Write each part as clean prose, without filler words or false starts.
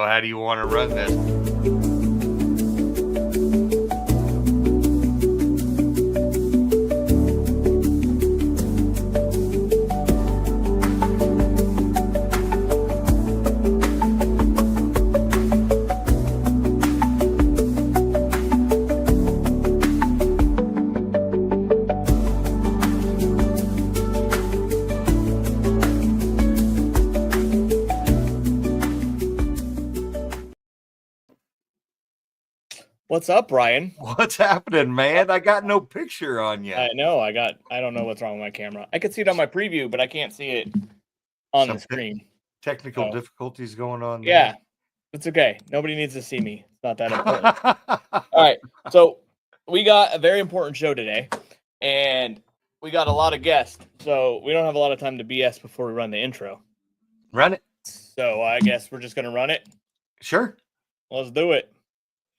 How do you want to run this? What's up, Brian? What's happening, man? I got no picture on you. I know. I don't know what's wrong with my camera. I could see it on my preview, but I can't see it on the screen. Technical difficulties going on there. Yeah, it's okay. Nobody needs to see me. It's not that important. All right. So we got a very important show today, and we got a lot of guests. So we don't have a lot of time to BS before we run the intro. Run it. So I guess we're just going to run it. Sure. Let's do it.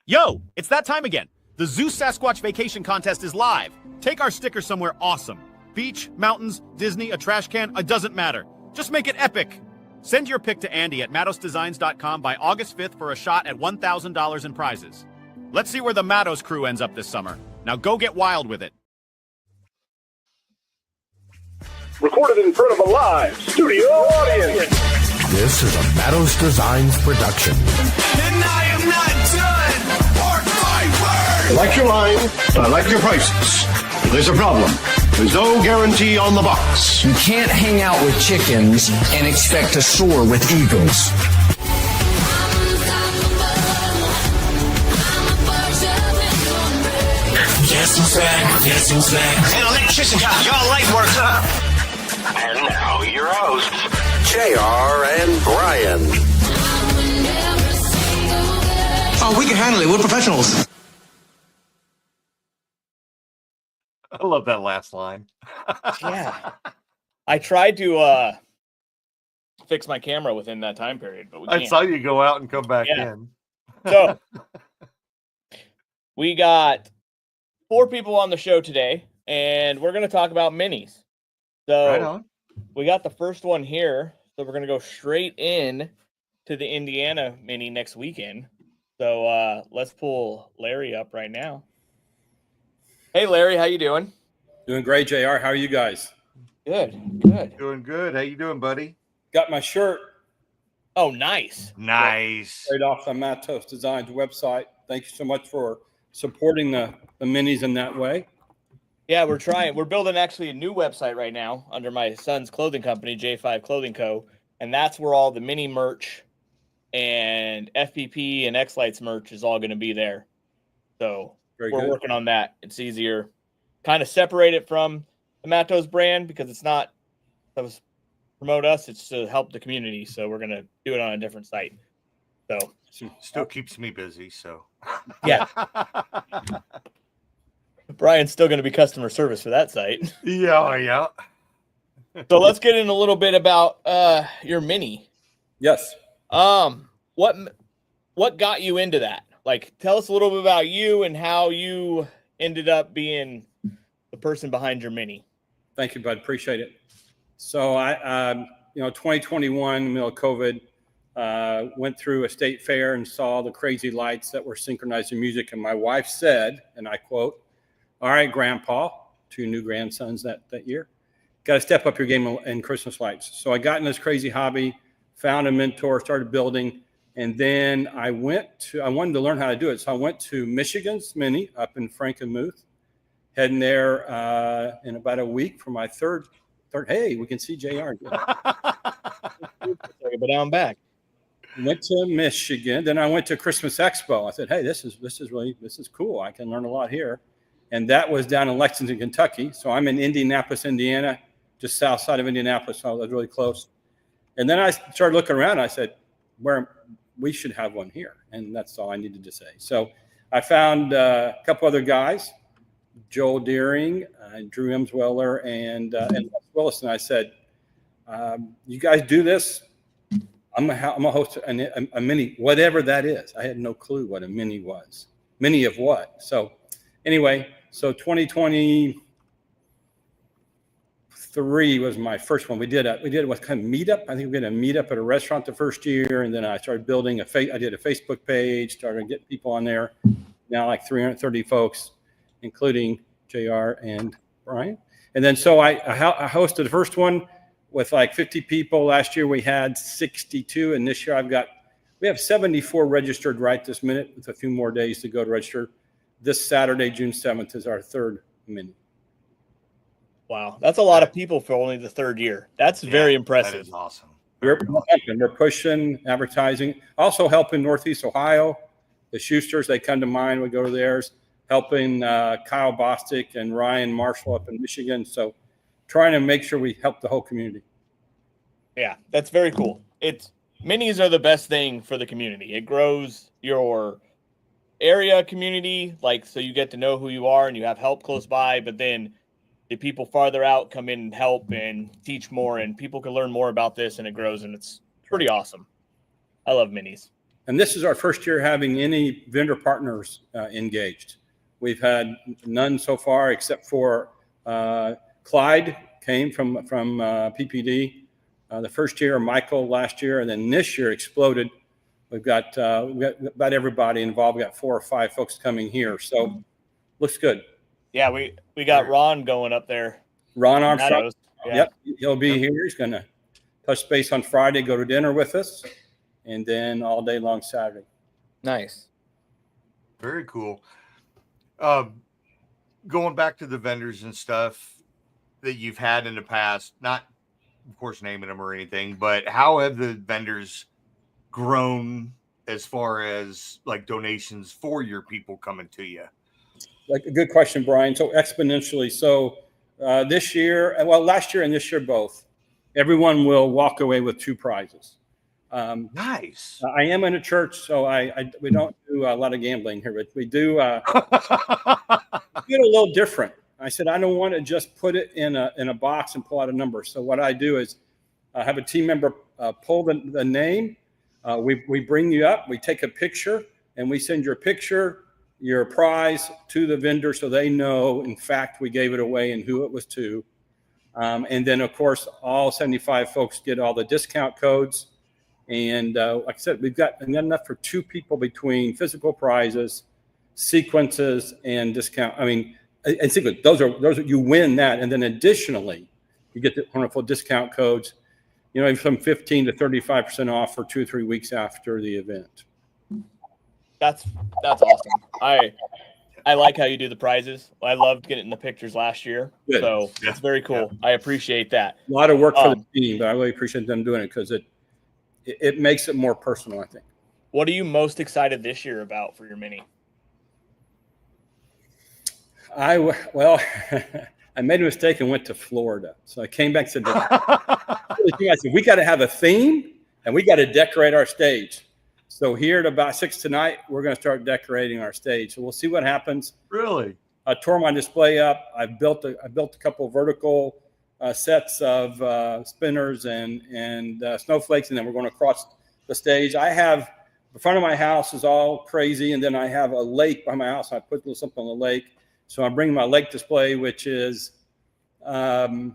Yo, it's that time again. The Zoo Sasquatch Vacation Contest is live. Take our sticker somewhere awesome. Beach, mountains, Disney, a trash can, it doesn't matter. Just make it epic. Send your pic to Andy at MatosDesigns.com by August 5th for a shot at $1,000 in prizes. Let's see where the Matos crew ends up this summer. Now go get wild with it. Recorded in front of a live studio audience. This is a Matos Designs production. And I am not done. Mark my I word. like your line, but I like your prices. There's a problem. There's no guarantee on the box. You can't hang out with chickens and expect to soar with eagles. Guess who's back? Guess who's back? An electrician got your light work, huh? And now your hosts, JR and Brian. Oh, we can handle it. We're professionals. I love that last line. Yeah. I tried to fix my camera within that time period, but we can't. I saw you go out and come back Yeah. in. So we got 4 people on the show today, and we're going to talk about minis. So Right on. we got the first one here. So we're going to go straight in to the Indiana mini next weekend. So let's pull Larry up right now. Hey, Larry, how you doing? Doing great, JR. How are you guys? Good, good. Doing good. How you doing, buddy? Got my shirt Oh, nice. Nice. right off the Matos Designs website. Thank you so much for supporting the minis in that way. Yeah, we're trying. We're building actually a new website right now under my son's clothing company, J5 Clothing Co. And that's where all the mini merch and FPP and X-Lights merch is all going to be there. So Very we're good. working on that. It's easier. Kind of separate it from the Matos brand because it's not to promote us. It's to help the community. So we're going to do it on a different site. So Still keeps me busy, so. yeah, Brian's still going to be customer service for that site. Yeah. So let's get in a little bit about your mini. Yes. What got you into that? Like, tell us a little bit about you and how you ended up being the person behind your mini. Thank you, bud. Appreciate it. So I 2021, in the middle of COVID, went through a state fair and saw the crazy lights that were synchronizing music. And my wife said, and I quote, "All right, Grandpa," 2 new grandsons that year, "got to step up your game in Christmas lights." So I got in this crazy hobby, found a mentor, started building. And then I wanted to learn how to do it. So I went to Michigan's Mini up in Frankenmuth, heading there in about a week for my third. Hey, we can see JR. But now I'm back. Went to Michigan. Then I went to Christmas Expo. I said, hey, this is cool. I can learn a lot here. And that was down in Lexington, Kentucky. So I'm in Indianapolis, Indiana, just south side of Indianapolis. So I was really close. And then I started looking around. And I said, we should have one here. And that's all I needed to say. So I found a couple other guys, Joel Deering, Drew Emsweller, and Les Willis. And I said, you guys do this? I'm gonna host a mini, whatever that is. I had no clue what a mini was. Mini of what? So anyway, so 2023, 3 was my first one. We did what kind of meetup. I think we did a meetup at a restaurant the first year, and then I started building I did a Facebook page, started getting people on there. Now like 330 folks, including JR and Brian. And then so I hosted the first one with like 50 people. Last year we had 62, and this year we have 74 registered right this minute, with a few more days to go to register. This Saturday, June 7th, is our third mini. Wow, that's a lot of people for only the third year. That's very impressive. That is awesome. We're pushing advertising, also helping Northeast Ohio. The Schusters, they come to mind. We go to theirs, helping Kyle Bostic and Ryan Marshall up in Michigan. So trying to make sure we help the whole community. Yeah, that's very cool. Minis are the best thing for the community. It grows your area community, so you get to know who you are and you have help close by, but then the people farther out come in and help and teach more, and people can learn more about this, and it grows, and it's pretty awesome. I love minis. And this is our first year having any vendor partners engaged. We've had none so far, except for Clyde came from PPD the first year, Michael last year, and then this year exploded. We've got about everybody involved. We got 4 or 5 folks coming here, so looks good. Yeah, we got Ron going up there. Ron Armstrong. Yeah. Yep, he'll be here. He's going to touch base on Friday, go to dinner with us, and then all day long Saturday. Nice. Very cool. Going back to the vendors and stuff that you've had in the past, not, of course, naming them or anything, but how have the vendors grown as far as like donations for your people coming to you? Like a good question, Brian. So exponentially. So this year, last year and this year both, everyone will walk away with 2 prizes. Nice. I am in a church, so we don't do a lot of gambling here, but we do do it a little different. I said I don't want to just put it in a box and pull out a number. So what I do is have a team member pull the name. We bring you up. We take a picture, and we send your picture, your prize to the vendor so they know, in fact, we gave it away and who it was to. And then, of course, all 75 folks get all the discount codes. And like I said, we've got enough for 2 people between physical prizes, sequences, and discount. I mean, and sequence, those are you win that. And then additionally, you get the wonderful discount codes, from 15 to 35% off for 2 or 3 weeks after the event. That's awesome. I like how you do the prizes. I loved getting the pictures last year. Good. So it's very cool. Yeah. I appreciate that. A lot of work for the team, but I really appreciate them doing it because it makes it more personal, I think. What are you most excited this year about for your mini? I made a mistake and went to Florida. So I came back and said, I said, we got to have a theme and we got to decorate our stage. So here at about 6 tonight, we're going to start decorating our stage. So we'll see what happens. Really? I tore my display up. I built a couple of vertical sets of spinners and snowflakes, and then we're going to cross the stage. I have the front of my house is all crazy, and then I have a lake by my house. I put a little something on the lake. So I'm bringing my lake display, which is, the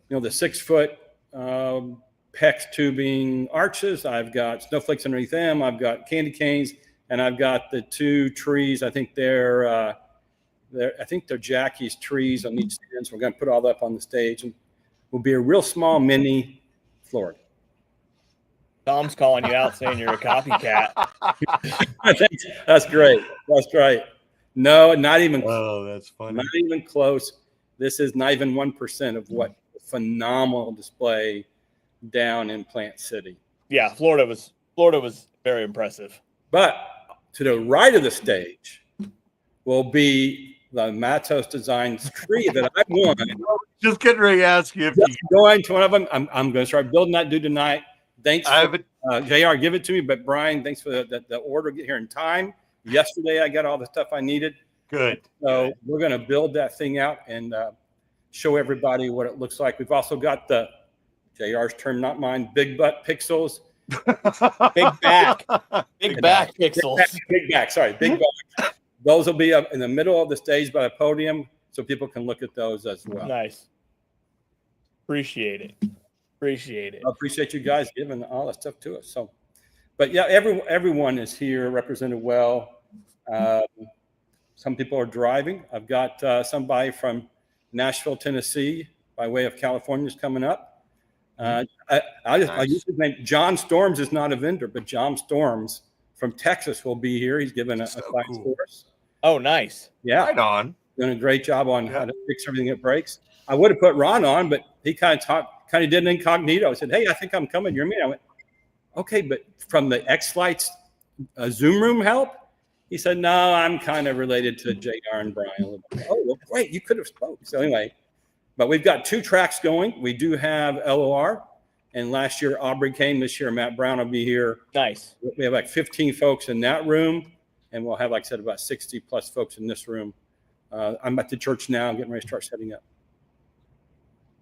6-foot PEX tubing arches. I've got snowflakes underneath them. I've got candy canes, and I've got the 2 trees. I think they're Jackie's trees on each stand. So we're going to put all that up on the stage, and we'll be a real small mini Florida. Tom's calling you out saying you're a copycat. That's great. That's great. No, not even. Oh, that's funny. Not even close. This is not even 1% of what phenomenal display down in Plant City. Yeah, Florida was very impressive. But to the right of the stage will be the Matos Designs tree that I won. Just getting ready to ask you if you going to one of them. I'm going to start building that dude tonight. Thanks, JR. Give it to me. But Brian, thanks for the order. Get here in time. Yesterday, I got all the stuff I needed. Good. So we're going to build that thing out and show everybody what it looks like. We've also got the JR's term, not mine, big butt pixels. Big back pixels. Big back. Sorry, big back. Those will be up in the middle of the stage by the podium so people can look at those as well. Nice. Appreciate it. I appreciate you guys giving all that stuff to us. So, but yeah, everyone is here represented well. Some people are driving. I've got somebody from Nashville, Tennessee, by way of California is coming up. I use his name. John Storms is not a vendor, but John Storms from Texas will be here. He's given a class for us. Oh, nice. Yeah. Right on. Doing a great job on how to fix everything that breaks. I would have put Ron on, but he kind of did an incognito. I said, hey, I think I'm coming. You're me. I went, okay, but from the X-Lights Zoom room help? He said, no, I'm kind of related to JR and Brian a little bit. Oh, well, great. You could have spoke. So anyway, but we've got 2 tracks going. We do have LOR. And last year, Aubrey came. This year, Matt Brown will be here. Nice. We have like 15 folks in that room. And we'll have, like I said, about 60 plus folks in this room. I'm at the church now, getting ready to start setting up.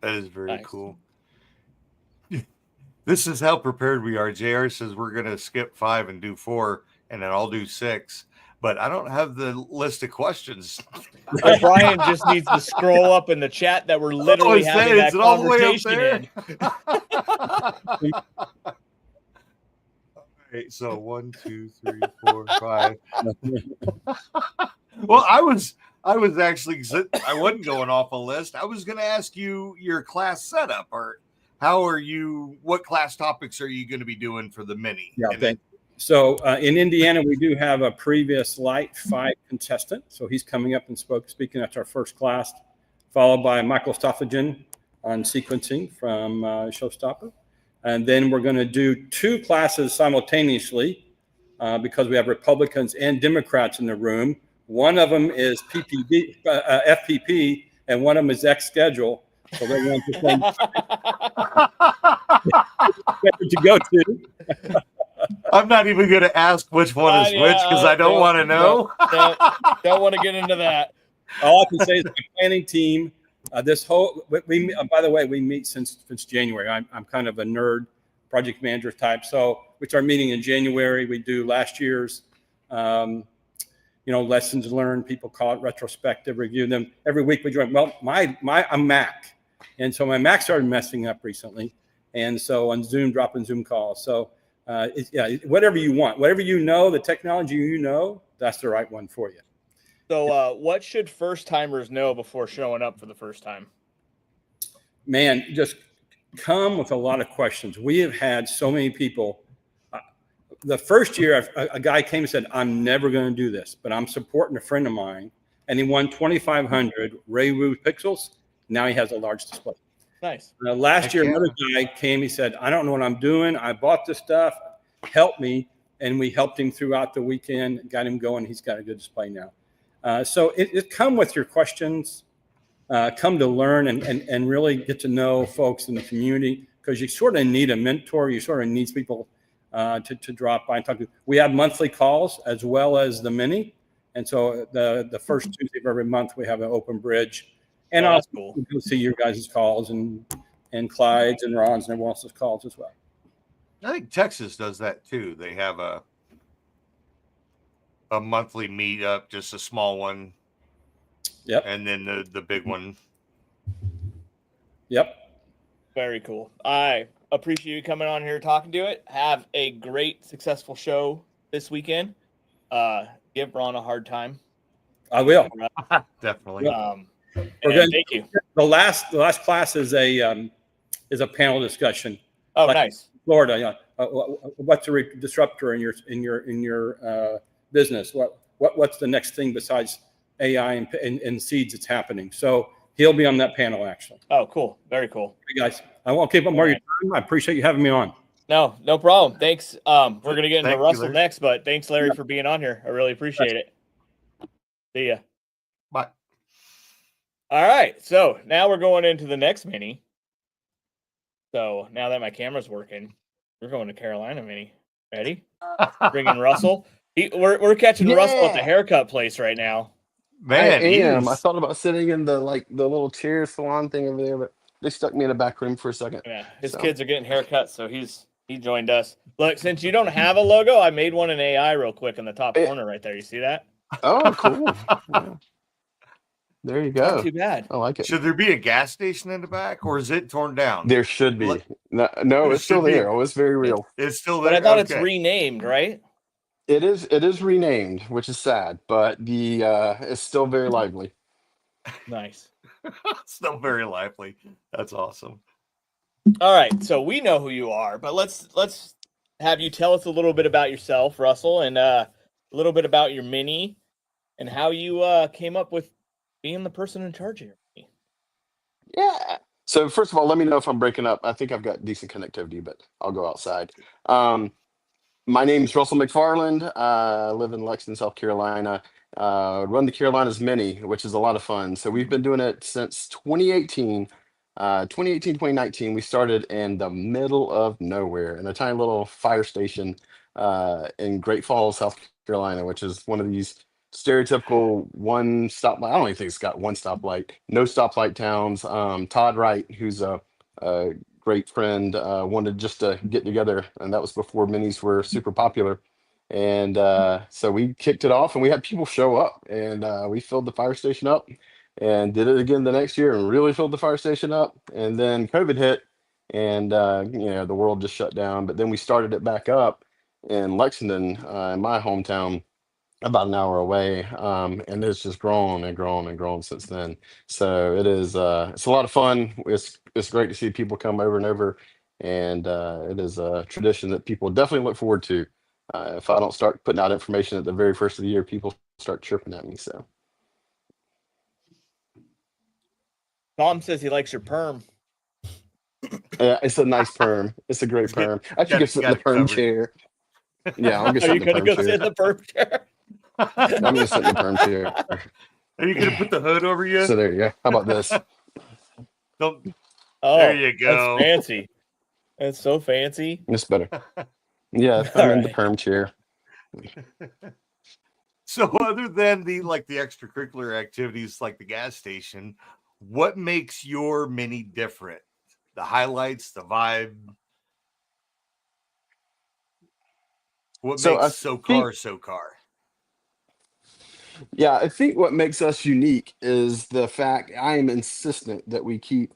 That is very cool. This is how prepared we are. JR says we're going to skip 5 and do 4, and then I'll do 6. But I don't have the list of questions. Brian just needs to scroll up in the chat that we're literally having that conversation in. All right, so 1, 2, 3, 4, 5. Well, I was actually, I wasn't going off a list. I was going to ask you your class setup, or what class topics are you going to be doing for the mini? Yeah, thanks. So in Indiana, we do have a previous Light 5 contestant. So he's coming up and speaking at our first class, followed by Michael Stoffagen on sequencing from Showstopper. And then we're going to do 2 classes simultaneously because we have Republicans and Democrats in the room. One of them is FPP, and one of them is X schedule. So they're going to go to. I'm not even going to ask which one is which because I don't want to know. Don't want to get into that. All I can say is the planning team. This whole by the way, we meet since January. I'm kind of a nerd project manager type. So we start meeting in January. We do last year's lessons learned. People call it retrospective, review them. Every week we join. Well, I'm Mac, and so my Mac started messing up recently, and so on Zoom, dropping Zoom calls. So whatever you want, whatever the technology that's the right one for you. So what should first timers know before showing up for the first time? Man, just come with a lot of questions. We have had so many people. The first year, a guy came and said, I'm never going to do this, but I'm supporting a friend of mine, and he won 2,500 Raywu pixels. Now he has a large display. Nice. Last year, another guy came. He said, I don't know what I'm doing. I bought this stuff. Help me. And we helped him throughout the weekend, got him going. He's got a good display now. So it come with your questions, come to learn and really get to know folks in the community, because you sort of need a mentor. You sort of need people to drop by and talk to. We have monthly calls as well as the mini. And so the first Tuesday of every month, we have an open bridge. And also cool. You'll see your guys' calls and Clyde's and Ron's and everyone else's calls as well. I think Texas does that too. They have a monthly meetup, just a small one. Yep. And then the big one. Yep. Very cool. I appreciate you coming on here talking to it. Have a great, successful show this weekend. Give Ron a hard time. I will. Definitely. Thank you. The last class is a panel discussion. Oh, nice. Florida. What's a disruptor in your business? What's the next thing besides AI and seeds that's happening? So he'll be on that panel actually. Oh, cool. Very cool. Hey guys, I won't keep up more of your time. I appreciate you having me on. No problem. Thanks. We're gonna get into Russell next, but thanks, Larry, for being on here. I really appreciate it. See ya. Bye. All right, so now we're going into the next mini. So now that my camera's working, we're going to Carolina mini. Ready? Bringing Russell. We're catching Russell at the haircut place right now. Man, I am. I thought about sitting in the little chair salon thing over there, but they stuck me in a back room for a second. Yeah, his kids are getting haircuts, so he joined us. Look, since you don't have a logo, I made one in AI real quick in the top corner right there. You see that? Oh, cool. There you Not go. too bad. I like it. Should there be a gas station in the back, or is it torn down? There should be. Like- No, There it's still should be. there. Oh, it's very real. It's still But there. I thought it's Okay. renamed, right? It is renamed, which is sad, but the it's still very lively. Nice. Still very lively. That's awesome. All right, so we know who you are, but let's have you tell us a little bit about yourself, Russell, and a little bit about your mini and how you came up with being the person in charge here. Yeah. So first of all, let me know if I'm breaking up. I think I've got decent connectivity, but I'll go outside. My name is Russell McFarland. I live in Lexington, South Carolina. Run the Carolinas Mini, which is a lot of fun. So we've been doing it since 2018. 2019, we started in the middle of nowhere in a tiny little fire station in Great Falls, South Carolina, which is one of these stereotypical one stoplight. I don't even think it's got one stoplight, no stoplight towns. Todd Wright, who's a great friend, wanted just to get together, and that was before minis were super popular. And so we kicked it off, and we had people show up, and we filled the fire station up, and did it again the next year, and really filled the fire station up. And then COVID hit, and the world just shut down. But then we started it back up in Lexington, in my hometown, about an hour away, and it's just grown and grown and grown since then. So it is it's a lot of fun. It's great to see people come over and over, and it is a tradition that people definitely look forward to. If I don't start putting out information at the very first of the year, people start chirping at me. So Tom says he likes your perm. yeah, it's a nice perm. It's a great perm. I should go sit in the perm chair. Yeah, I'll get Are sit you in the gonna perm go sit in chair. the perm chair? I'm gonna sit in the perm chair. Are you gonna put the hood over you? So there you go. How about this? Don't. Oh, There you go. That's fancy. That's so fancy. It's better. Yeah, I'm in the perm chair. So other than the extracurricular activities like the gas station, what makes your mini different? The highlights, the vibe. What So I makes so car? Yeah, I think what makes us unique is the fact I am insistent that we keep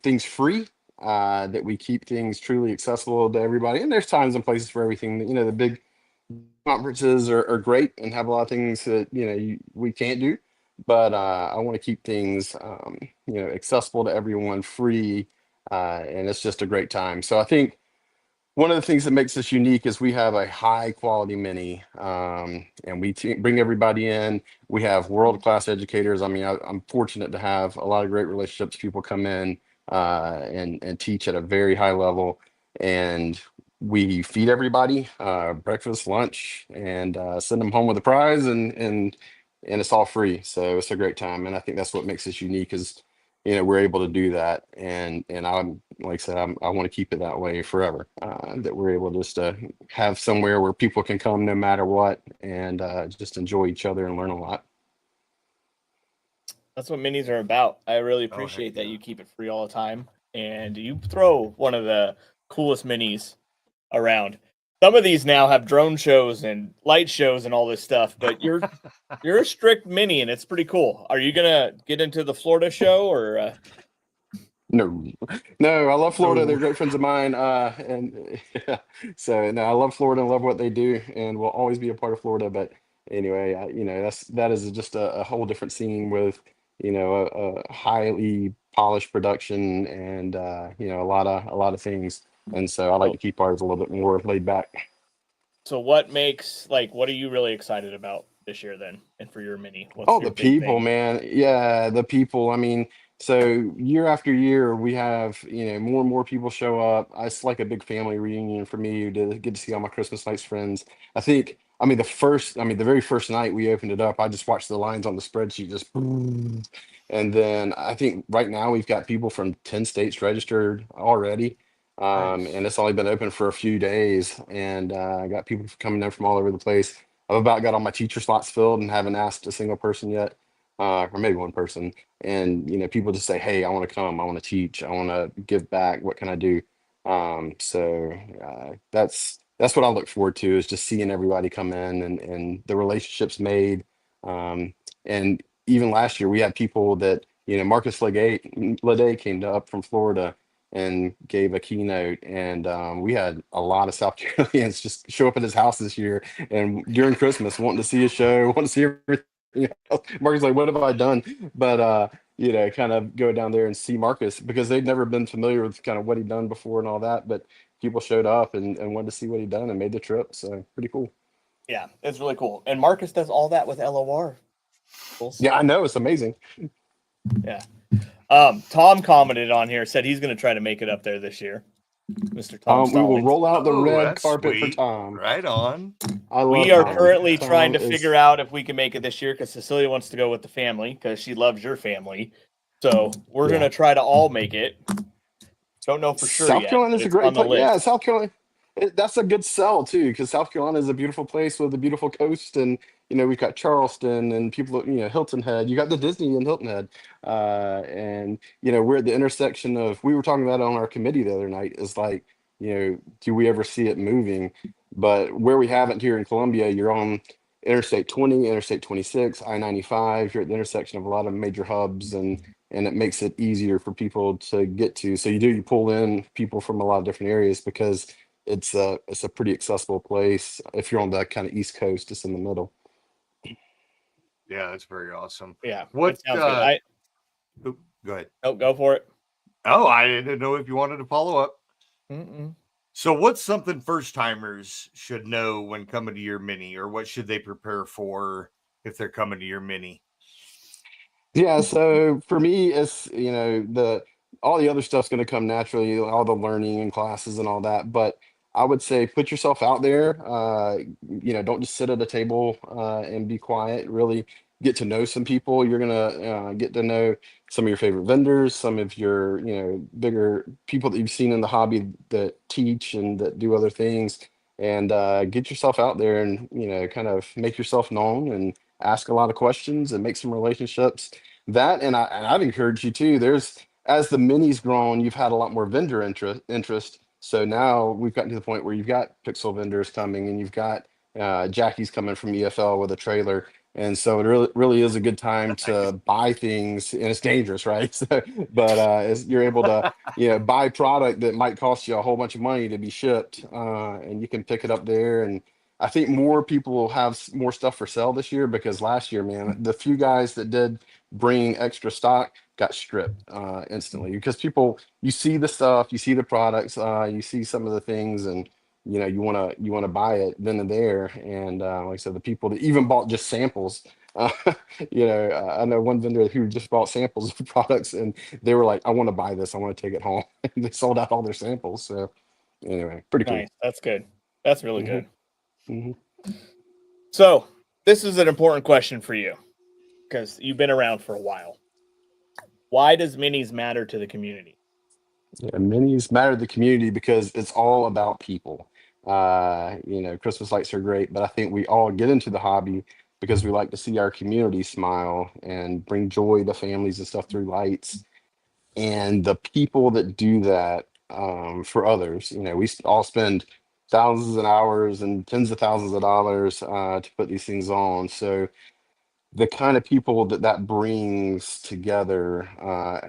things free, that we keep things truly accessible to everybody. And there's times and places for everything. The big conferences are great and have a lot of things that we can't do. But I want to keep things accessible to everyone, free, and it's just a great time. So I think one of the things that makes us unique is we have a high quality mini, and we bring everybody in. We have world class educators. I mean, I'm fortunate to have a lot of great relationships. People come in and teach at a very high level, and we feed everybody breakfast, lunch, and send them home with a prize, and it's all free. So it's a great time, and I think that's what makes us unique is we're able to do that, and I'm like I said, I want to keep it that way forever. That we're able just to have somewhere where people can come no matter what, and just enjoy each other and learn a lot. That's what minis are about. I really appreciate that you keep it free all the time, and you throw one of the coolest minis around. Some of these now have drone shows and light shows and all this stuff, but you're a strict mini, and it's pretty cool. Are you gonna get into the Florida show or? No, I love Florida. They're great friends of mine, and yeah, so no, I love Florida and love what they do, and will always be a part of Florida. But anyway, that is just a whole different scene with a highly polished production and a lot of things. And so I like to keep ours a little bit more laid back. So what are you really excited about this year then, and for your mini? What's Oh, your the big people, thing? man. Yeah, the people. I mean, so year after year, we have, more and more people show up. It's like a big family reunion for me to get to see all my Christmas nights friends. The very first night we opened it up, I just watched the lines on the spreadsheet just boom. And then I think right now we've got people from 10 states registered already. Nice. And it's only been open for a few days, and I got people coming in from all over the place. I've about got all my teacher slots filled and haven't asked a single person yet, or maybe one person. And people just say, "Hey, I want to come. I want to teach. I want to give back. What can I do?" That's what I look forward to is just seeing everybody come in and the relationships made. And even last year we had people that, Marcus Lede came up from Florida and gave a keynote, and we had a lot of South Carolinians just show up at his house this year and during Christmas wanting to see a show, wanting to see everything. Marcus like, what have I done? But kind of go down there and see Marcus because they'd never been familiar with kind of what he'd done before and all that. But people showed up and wanted to see what he'd done and made the trip. So pretty cool. Yeah, it's really cool. And Marcus does all that with LOR. Yeah, I know. It's amazing. Yeah. Tom commented on here, said he's going to try to make it up there this year. Mr. Tom We will Stallings. roll out the red that's carpet for sweet. Tom. Right on. We are Tom. currently Tom trying to is- figure out if we can make it this year because Cecilia wants to go with the family because she loves your family. So we're going to try to all make it. Don't know for sure South yet. Carolina's a It's great on the place. list. Yeah, South Carolina. That's a good sell too, because South Carolina is a beautiful place with a beautiful coast, and we've got Charleston and people, Hilton Head. You got the Disney in Hilton Head, and we're at the intersection of. We were talking about it on our committee the other night. Is like, do we ever see it moving? But where we haven't here in Columbia, you're on Interstate 20, Interstate 26, I-95. You're at the intersection of a lot of major hubs, and it makes it easier for people to get to. So you pull in people from a lot of different areas because it's a pretty accessible place. If you're on the kind of East Coast, it's in the middle. Yeah, that's very awesome. Yeah. What? It sounds good. Go ahead. Oh, go for it. Oh, I didn't know if you wanted to follow up. Mm-mm. So, what's something first timers should know when coming to your mini, or what should they prepare for if they're coming to your mini? Yeah, so for me, it's all the other stuff's going to come naturally, all the learning and classes and all that. But I would say put yourself out there. Don't just sit at a table and be quiet. Really get to know some people. You're gonna get to know some of your favorite vendors, some of your bigger people that you've seen in the hobby that teach and that do other things, and get yourself out there and kind of make yourself known and ask a lot of questions and make some relationships. That and I'd encourage you too. As the mini's grown, you've had a lot more vendor interest. So now we've gotten to the point where you've got pixel vendors coming, and you've got Jackie's coming from EFL with a trailer. And so it really is a good time to buy things, and it's dangerous, right? But you're able to buy product that might cost you a whole bunch of money to be shipped, and you can pick it up there. And I think more people will have more stuff for sale this year because last year, man, the few guys that did bring extra stock got stripped instantly because you see the stuff, you see the products, you see some of the things, and you want to buy it then and there. And like I said, the people that even bought just samples, I know one vendor who just bought samples of products, and they were like, I want to buy this, I want to take it home. And they sold out all their samples. So anyway, pretty cool. Nice. That's good. That's really Mhm. good. Mm-hmm. So this is an important question for you because you've been around for a while. Why does minis matter to the community? Yeah, minis matter to the community because it's all about people. Christmas lights are great, but I think we all get into the hobby because we like to see our community smile and bring joy to families and stuff through lights. And the people that do that for others, we all spend thousands of hours and tens of thousands of dollars to put these things on. So the kind of people that brings together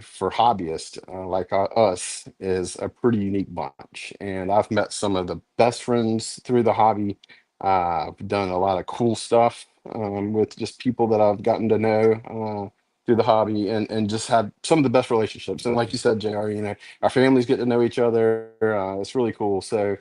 for hobbyists like us is a pretty unique bunch. And I've met some of the best friends through the hobby. I've done a lot of cool stuff with just people that I've gotten to know through the hobby, and just had some of the best relationships. And like you said, JR, our families get to know each other. It's really cool. So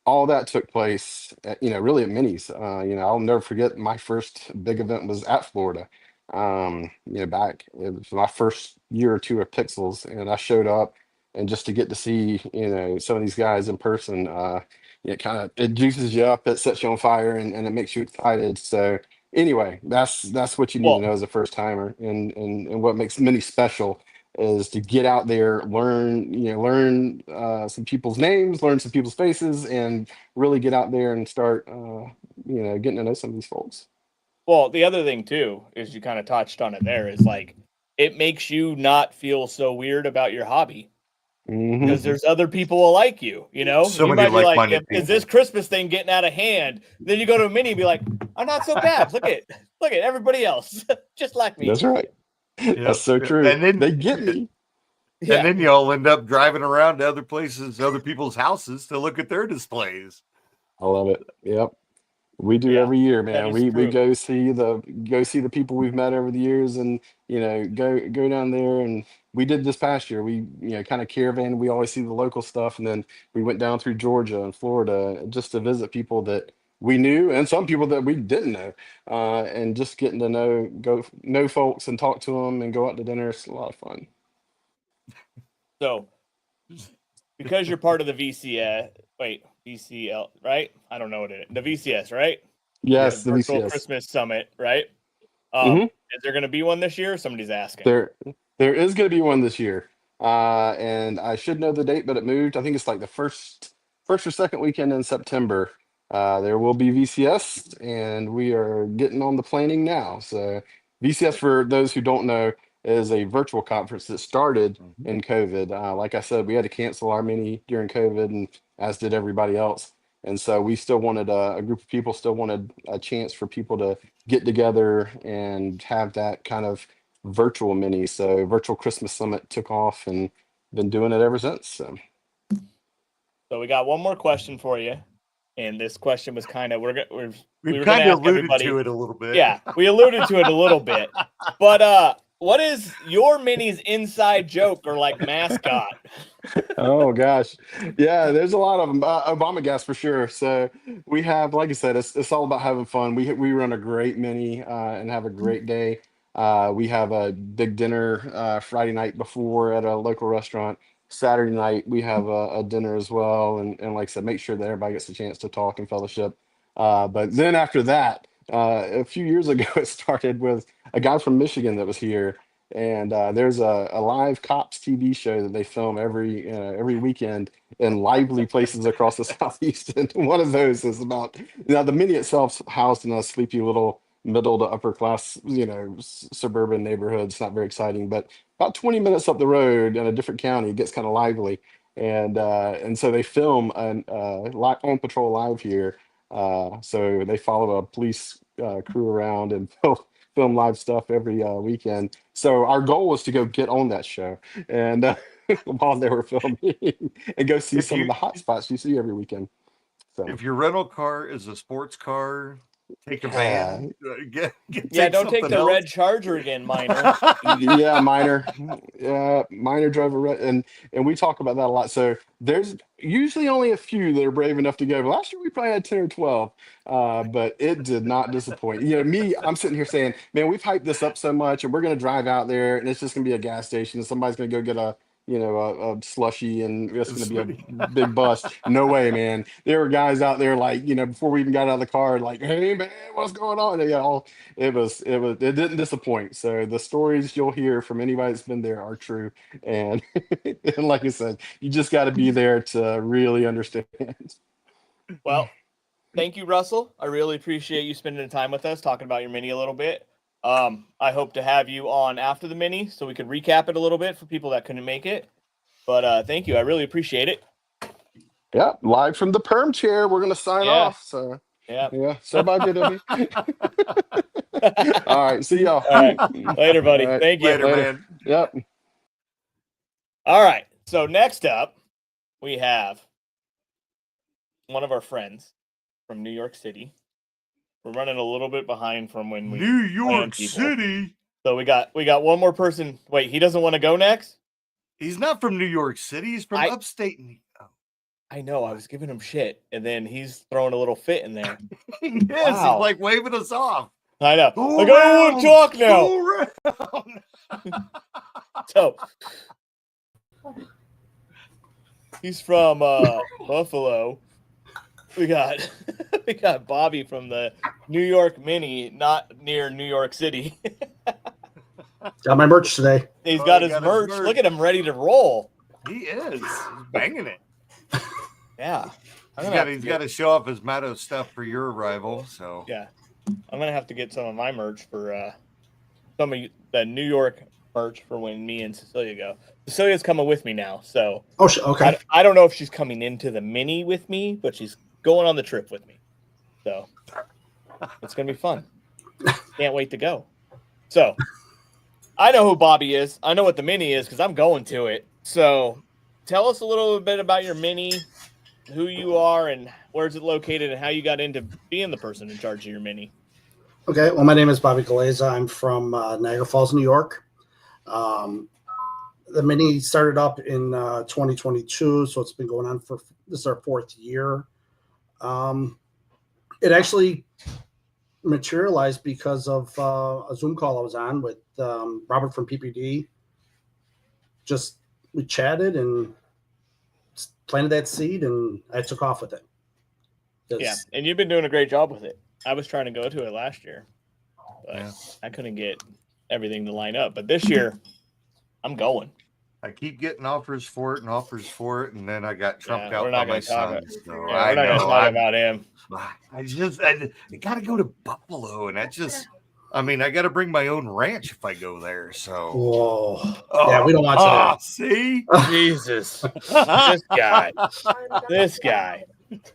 all that took place really at minis. I'll never forget my first big event was at Florida. Back it was my first year or two of Pixels, and I showed up, and just to get to see some of these guys in person, it juices you up, it sets you on fire, and it makes you excited. So anyway, that's what you need to know as a first timer, and what makes mini special is to get out there, learn some people's names, learn some people's faces, and really get out there and start, getting to know some of these folks. Well, the other thing too is you kind of touched on it there is like it makes you not feel so weird about your hobby because there's other people like you. So you many might be like, like-minded is this Christmas thing getting out of hand? Then you go to a mini and be like, I'm not so bad. Look at everybody else, just like me. That's right. That's so true. And then they get me. Yeah. And then y'all end up driving around to other places, other people's houses to look at their displays. I love it. Yep. We do Yeah, every year, that man. is We true. go see the people we've met over the years, and go down there. And we did this past year. We kind of caravan. We always see the local stuff, and then we went down through Georgia and Florida just to visit people that we knew and some people that we didn't know, and just getting to know folks and talk to them and go out to dinner. It's a lot of fun. So, because you're part of the VCL, right? I don't know what it is. The VCS, right? Yes, The the Virtual VCS. Christmas Summit, right? Mhm. Is there going to be one this year? Somebody's asking. There is going to be one this year, and I should know the date, but it moved. I think it's like the first or second weekend in September. There will be VCS, and we are getting on the planning now. So VCS, for those who don't know, is a virtual conference that started in COVID. Like I said, we had to cancel our mini during COVID, and as did everybody else. And so we still wanted a group of people still wanted a chance for people to get together and have that kind of virtual mini. So virtual Christmas Summit took off and been doing it ever since. So we got one more question for you, and this question was kind of we were We've going kind to of ask alluded everybody. to it a little bit. Yeah, we alluded to it a little bit, but what is your mini's inside joke or like mascot? Oh gosh, yeah, there's a lot of them. Obama gas for sure. So we have, like I said, it's all about having fun. We run a great mini and have a great day. We have a big dinner Friday night before at a local restaurant. Saturday night we have a dinner as well, and like I said, make sure that everybody gets a chance to talk and fellowship. But then after that, a few years ago, it started with a guy from Michigan that was here, and there's a live cops TV show that they film every weekend in lively places across the southeast. And one of those is about the mini itself's housed in a sleepy little middle to upper class, suburban neighborhood. It's not very exciting, but about 20 minutes up the road in a different county, it gets kind of lively. And so they film on patrol live here. So they follow a police crew around and film live stuff every weekend. So our goal was to go get on that show and while they were filming and go see some of the hot spots you see every weekend. So If your rental car is a sports car, take a van. Don't take the red Charger again, Minor. Yeah, Minor drove a red, and we talk about that a lot. So there's usually only a few that are brave enough to go. But last year we probably had 10 or 12, but it did not disappoint. I'm sitting here saying, man, we've hyped this up so much, and we're going to drive out there, and it's just going to be a gas station, and somebody's going to go get a slushy, and it's going to be a big bust. No way, man. There were guys out there before we even got out of the car, like, hey man, what's going on? It didn't disappoint. So the stories you'll hear from anybody that's been there are true. And, and like I said, you just got to be there to really understand. Well, thank you, Russell. I really appreciate you spending the time with us, talking about your mini a little bit. I hope to have you on after the mini so we could recap it a little bit for people that couldn't make it. But thank you. I really appreciate it. Yeah, live from the perm chair. We're going to sign off. So yeah. So bye, JW. All right. See y'all. All right. Later, buddy. Right. Thank you. Later, man. Yep. All right. So next up, we have one of our friends from New York City. We're running a little bit behind from when we New York people. City. So we got one more person. Wait, he doesn't want to go next? He's not from New York City. He's from upstate New York. I know. I was giving him shit, and then he's throwing a little fit in there. Yes, Wow. he's like waving us off. I know. Go Like, I don't want to talk now. So he's from Buffalo. We got Bobby from the New York Mini, not near New York City. Got my merch today. He's got his merch. Look at him, ready to roll. He is. He's banging it. Yeah. He's got to show off his Matto stuff for your arrival. So yeah, I'm gonna have to get some of my merch for some of the New York merch for when me and Cecilia go. Cecilia's coming with me now, so okay. I don't know if she's coming into the mini with me, but she's going on the trip with me. So It's going to be fun. Can't wait to go. So I know who Bobby is. I know what the Mini is because I'm going to it. So tell us a little bit about your Mini, who you are, and where is it located, and how you got into being the person in charge of your Mini. Okay, well, my name is Bobby Galeza. I'm from Niagara Falls, New York. The Mini started up in 2022, so it's been going on for this is our 4th year. It actually materialized because of a Zoom call I was on with Robert from PPD. Just we chatted and planted that seed, and I took off with it. Yeah, and you've been doing a great job with it. I was trying to go to it last year, but I couldn't get everything to line up. But this year, I'm going. I keep getting offers for it, and then I got trumped out by my son. We're not going to talk about him. I got to go to Buffalo, and I got to bring my own ranch if I go there. So, yeah, we don't want that. See, Jesus, this guy.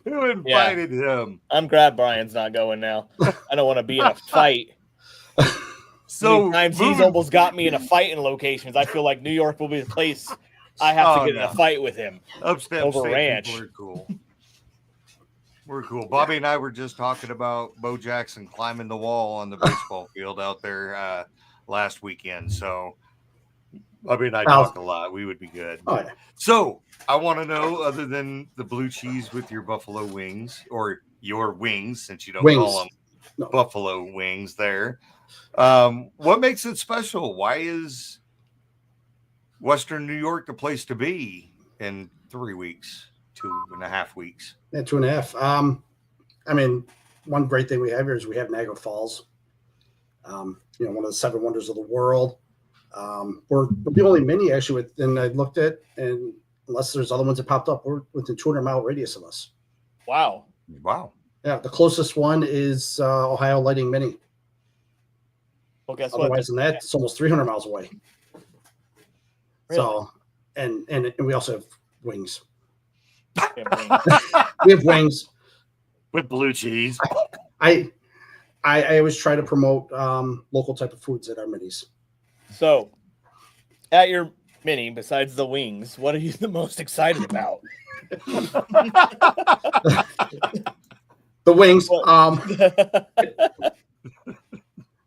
Who invited him? I'm glad Brian's not going now. I don't want to be in a fight. So times he's almost got me in a fight in locations. I feel like New York will be the place I have to get in a fight with him. Over ranch. We're cool. We're cool. Bobby and I were just talking about Bo Jackson climbing the wall on the baseball field out there last weekend. So Bobby and I talked a lot. We would be good. Oh, yeah. So I want to know, other than the blue cheese with your buffalo wings, or your wings, since you don't call them buffalo wings there, what makes it special? Why is Western New York the place to be in 3 weeks, 2.5 weeks? Yeah, 2.5. I mean, one great thing we have here is we have Niagara Falls. One of the 7 wonders of the world. We're the only Mini actually and I looked at, and unless there's other ones that popped up, we're within 200-mile radius of us. Wow. Yeah, the closest one is Ohio Lighting Mini. Well, guess Otherwise than that, it's almost 300 miles away. Really? So, and we also have wings. We have wings with blue cheese. I always try to promote local type of foods at our Minis. So, at your Mini, besides the wings, what are you the most excited about? The wings. Well,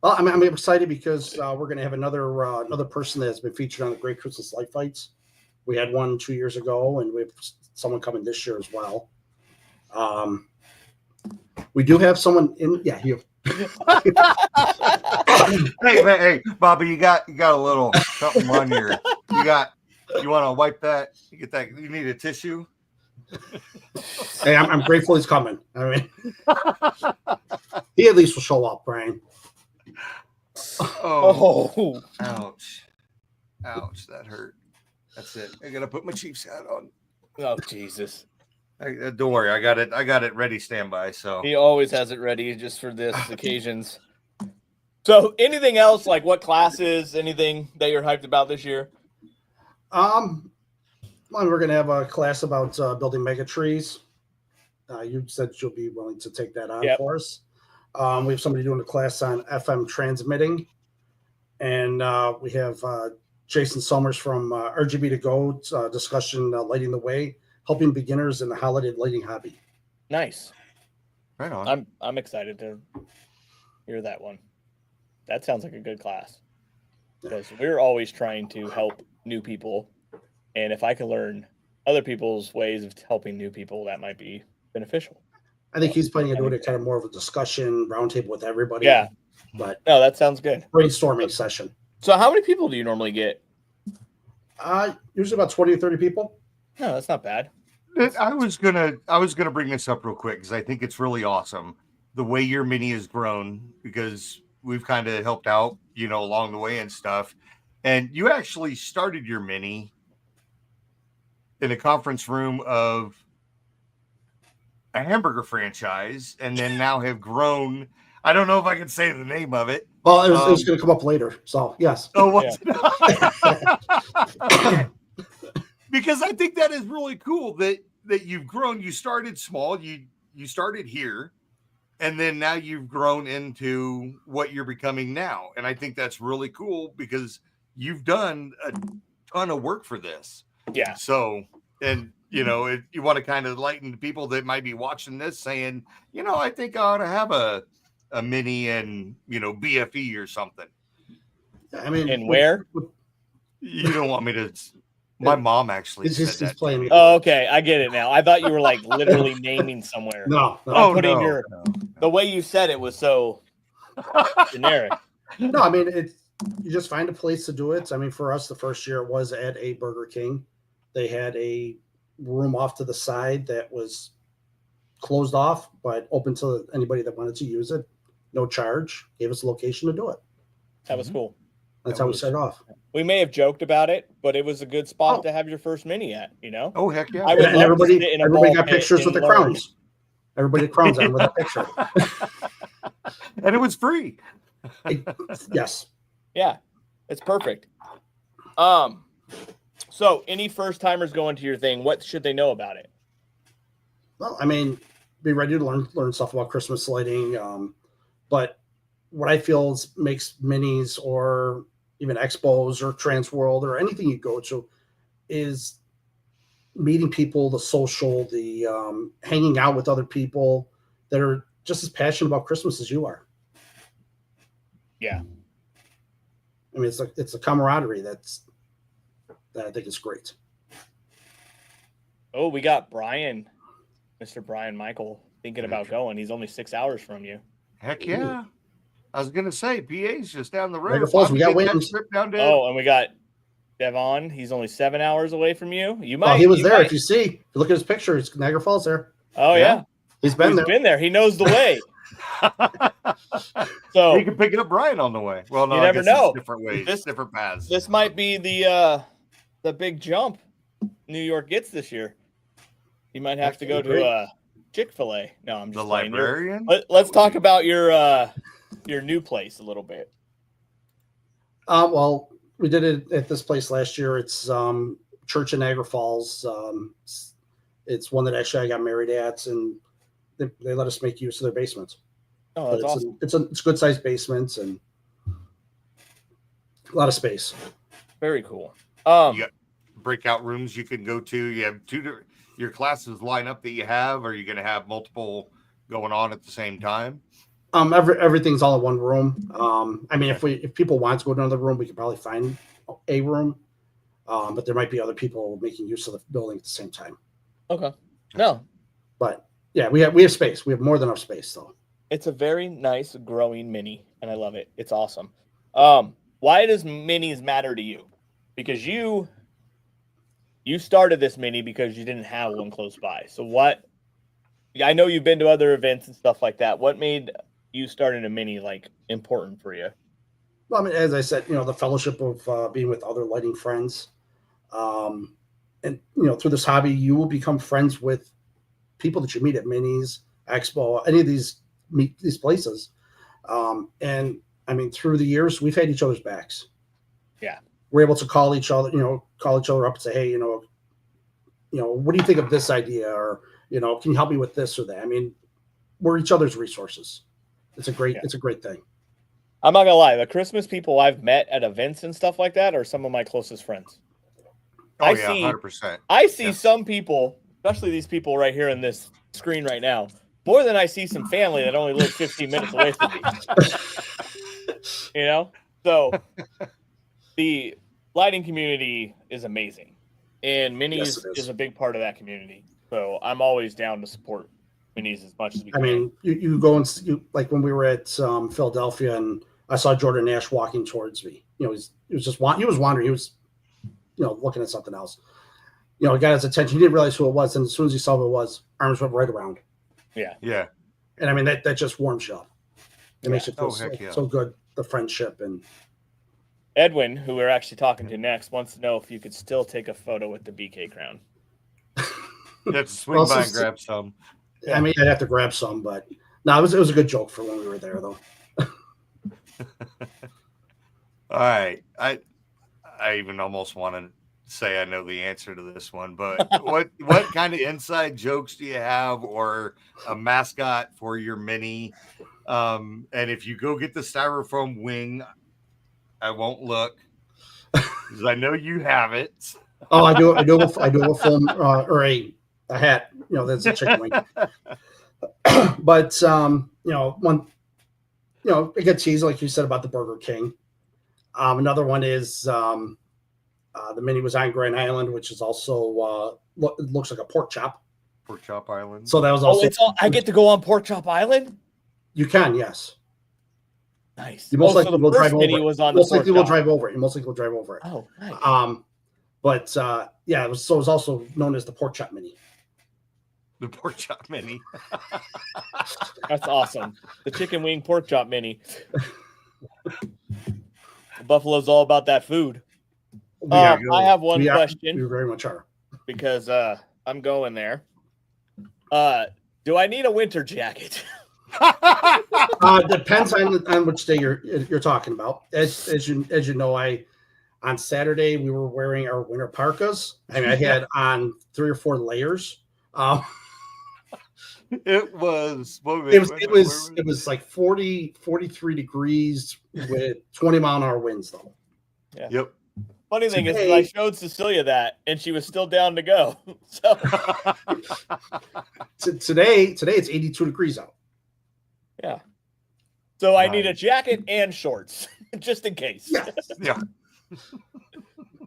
I'm excited because we're going to have another person that has been featured on the Great Christmas Light Fights. We had one 2 years ago, and we have someone coming this year as well. We do have someone in. Yeah, you. hey, Bobby, you got a little something on your. You want to wipe that? You get that? You need a tissue. Hey, I'm grateful he's coming. I mean, he at least will show up, Brian. Oh, ouch, that hurt. That's it. I gotta put my Chiefs hat on. Oh, Jesus. Don't worry, I got it ready, standby. So he always has it ready just for this occasions. So anything else, like what classes, anything that you're hyped about this year? Well, we're gonna have a class about building mega trees. You said you'll be willing to take that on for us. We have somebody doing a class on FM transmitting, and we have Jason Summers from RGB to Go discussion lighting the way, helping beginners in the holiday lighting hobby. Nice, right on. I'm excited to hear that one. That sounds like a good class because we're always trying to help new people, and if I can learn other people's ways of helping new people, that might be beneficial. I think he's planning on doing it kind of more of a discussion roundtable with everybody. Yeah. But no, that sounds good. Brainstorming session. So how many people do you normally get? Usually about 20 or 30 people. No, that's not bad. I was gonna bring this up real quick because I think it's really awesome the way your Mini has grown, because we've kind of helped out, along the way and stuff. And you actually started your Mini in a conference room of a hamburger franchise, and then now have grown. I don't know if I can say the name of it. Well, it was going to come up later. So yes. Oh, what's because I think that is really cool that you've grown. You started small. You started here, and then now you've grown into what you're becoming now. And I think that's really cool because you've done a ton of work for this. Yeah. So, and you want to kind of lighten the people that might be watching this saying, I think I ought to have a mini and, BFE or something. I mean, and where? You don't want me to. My mom actually said that. Playing. Oh, okay. I get it now. I thought you were like literally naming somewhere. No. The way you said it was so generic. No, I mean, you just find a place to do it. I mean, for us, the first year it was at a Burger King. They had a room off to the side that was closed off, but open to anybody that wanted to use it. No charge. Gave us a location to do it. That was cool. That's how we started off. We may have joked about it, but it was a good spot to have your first mini at, Oh, heck yeah. I would and everybody got pictures with the crowns. Everybody had crowns on with that picture. And it was free. Yes. Yeah. It's perfect. So any first timers going to your thing, what should they know about it? Well, I mean, be ready to learn stuff about Christmas lighting. But what I feel makes minis or even expos or Trans World or anything you go to is meeting people, the social, the hanging out with other people that are just as passionate about Christmas as you are. Yeah. I mean, it's a camaraderie that I think is great. Oh, we got Brian, Mr. Brian Michael, thinking about going. He's only 6 hours from you. Heck yeah. I was going to say, PA's just down the road. Niagara Falls, we got wings. Oh, and we got Devon. He's only 7 hours away from you. You might. Oh, he was there. If you look at his picture, it's Niagara Falls there. Oh, yeah. He's been there. He knows the way. So you can pick up Brian on the way. Well, no, you never know. Different ways, different paths. This might be the big jump New York gets this year. You might have to go to Chick-fil-A. No, I'm just the librarian. Let's talk about your new place a little bit. Well, we did it at this place last year. It's Church in Niagara Falls. It's one that actually I got married at, and they let us make use of their basement. Oh, that's awesome. It's a good sized basement and a lot of space. Very cool. You got breakout rooms you can go to. You have your classes line up that you have. Are you going to have multiple going on at the same time? Everything's all in one room. I mean, if people want to go to another room, we could probably find a room. But there might be other people making use of the building at the same time. Okay. No. But yeah, we have space. We have more than enough space though. It's a very nice growing mini, and I love it. It's awesome. Why does minis matter to you? Because you started this mini because you didn't have one close by. So what? I know you've been to other events and stuff like that. What made you starting a mini important for you? Well, I mean, as I said, the fellowship of being with other lighting friends, and through this hobby, you will become friends with people that you meet at minis, expo, any of these places. And I mean, through the years, we've had each other's backs. Yeah. We're able to call each other up and say, hey, what do you think of this idea? Or, can you help me with this or that? I mean, we're each other's resources. It's a great thing. I'm not gonna lie. The Christmas people I've met at events and stuff like that are some of my closest friends. Oh, yeah, 100%. I see some people, especially these people right here in this screen right now, more than I see some family that only live 15 minutes away from me. So the lighting community is amazing, and minis is a big part of that community. So I'm always down to support minis as much as we can. I mean, you go and like when we were at Philadelphia, and I saw Jordan Nash walking towards me. He was wandering. He was, looking at something else. It got his attention. He didn't realize who it was, and as soon as he saw who it was, arms went right around. Yeah. Yeah. And I mean, that just warms you up. It makes it feel so good, the friendship. And Edwin, who we're actually talking to next, wants to know if you could still take a photo with the BK crown. Let's swing by and grab some. I mean, I'd have to grab some, but no, it was a good joke for when we were there, though. All right. I even almost want to say I know the answer to this one, but what kind of inside jokes do you have, or a mascot for your mini? And if you go get the styrofoam wing, I won't look because I know you have it. Oh, I do. I do have a film or a hat. You know, that's a chicken wing. But it gets cheesy, like you said about the Burger King. Another one is the mini was on Grand Island, which is also it looks like a pork chop. Pork Chop Island. So that was also. I get to go on Pork Chop Island. You can, yes. Nice. You most likely so the will first drive mini over it. was on Most the likely pork will chop. drive over it. You most likely will drive over it. Oh, nice. But it was also known as the Pork Chop Mini. The Pork Chop Mini. That's awesome. The chicken wing pork chop mini. Buffalo's all about that food. I have one question. We very much are. Because I'm going there. Do I need a winter jacket? Depends on which day you're talking about. As you know, on Saturday we were wearing our winter parkas. I mean, I had on 3 or 4 layers. It was like 43 degrees with 20-mile-an-hour winds, though. Yeah. Yep. Funny thing is, I showed Cecilia that, and she was still down to go. So today it's 82 degrees out. Yeah. So I need a jacket and shorts, just in case. Yes. Yeah.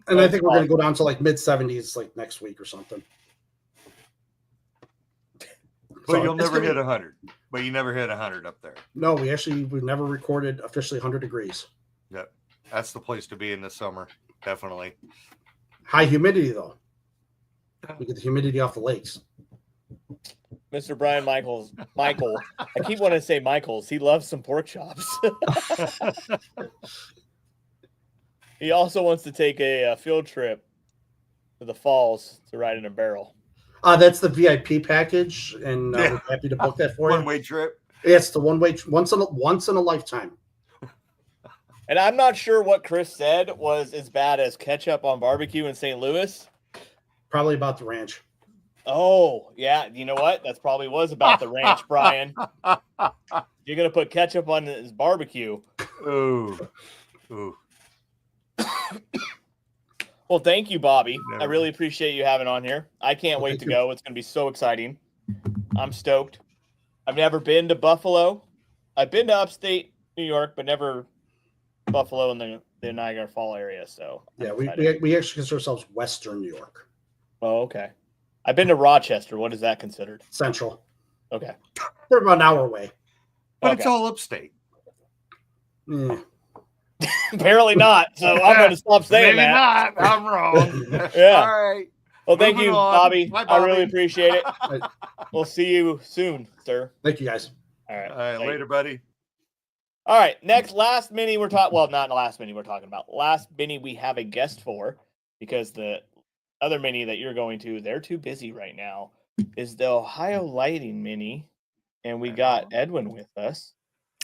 And I think we're going to go down to like mid-70s like next week or something. But you'll never hit 100. But you never hit 100 up there. No, we've never recorded officially 100 degrees. Yep. That's the place to be in the summer. Definitely. High humidity, though. We get the humidity off the lakes. Mr. Brian Michael, I keep wanting to say Michaels. He loves some pork chops. He also wants to take a field trip to the falls to ride in a barrel. That's the VIP package, and we're happy to book that for you. One-way trip. It's the one-way, once in a lifetime. And I'm not sure what Chris said was as bad as ketchup on barbecue in St. Louis. Probably about the ranch. Oh, yeah. You know what? That probably was about the ranch, Brian. You're going to put ketchup on his barbecue. Ooh. Well, thank you, Bobby. I really appreciate you having on here. I can't wait to go. It's going to be so exciting. I'm stoked. I've never been to Buffalo. I've been to upstate New York, but never Buffalo in the Niagara Falls area. So yeah, we actually consider ourselves Western New York. Oh, okay. I've been to Rochester. What is that considered? Central. Okay. We're about an hour away. But it's all upstate. Mm. Apparently not. So I'm going to stop saying Maybe that. not. I'm wrong. Yeah. All right. Well, thank you, Bobby. Bye, I really appreciate it. We'll see you soon, sir. Thank you, guys. All right. All right. Later, buddy. All right. Last mini we're talking. Well, not last mini we're talking about. Last mini we have a guest for, because the other mini that you're going to, they're too busy right now, is the Ohio Lighting mini, and we got Edwin with us.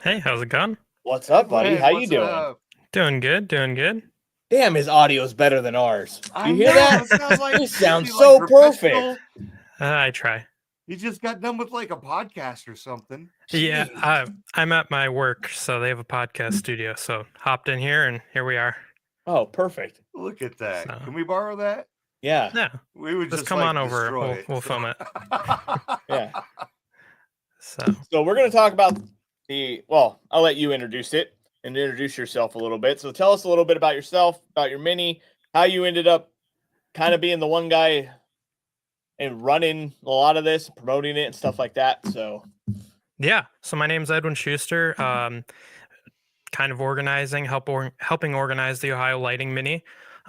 Hey, how's it going? What's up, buddy? Hey, How you what's doing? up? Doing good, doing good. Damn, his audio is better than ours. You hear know, that? It sounds like It sounds like so professional. perfect. I try. You just got done with like a podcast or something. Yeah, I'm at my work, so they have a podcast studio. So hopped in here, and here we are. Oh, perfect. Look at that. So- Can we borrow that? Yeah. Yeah, We would just just come like on over. destroy We'll, it. we'll film it. Yeah. So We're going to talk about I'll let you introduce it and introduce yourself a little bit. So tell us a little bit about yourself, about your mini, how you ended up kind of being the one guy and running a lot of this, promoting it and stuff like that. So yeah, so my name's Edwin Schuster. Kind of organizing, helping organize the Ohio Lighting Mini.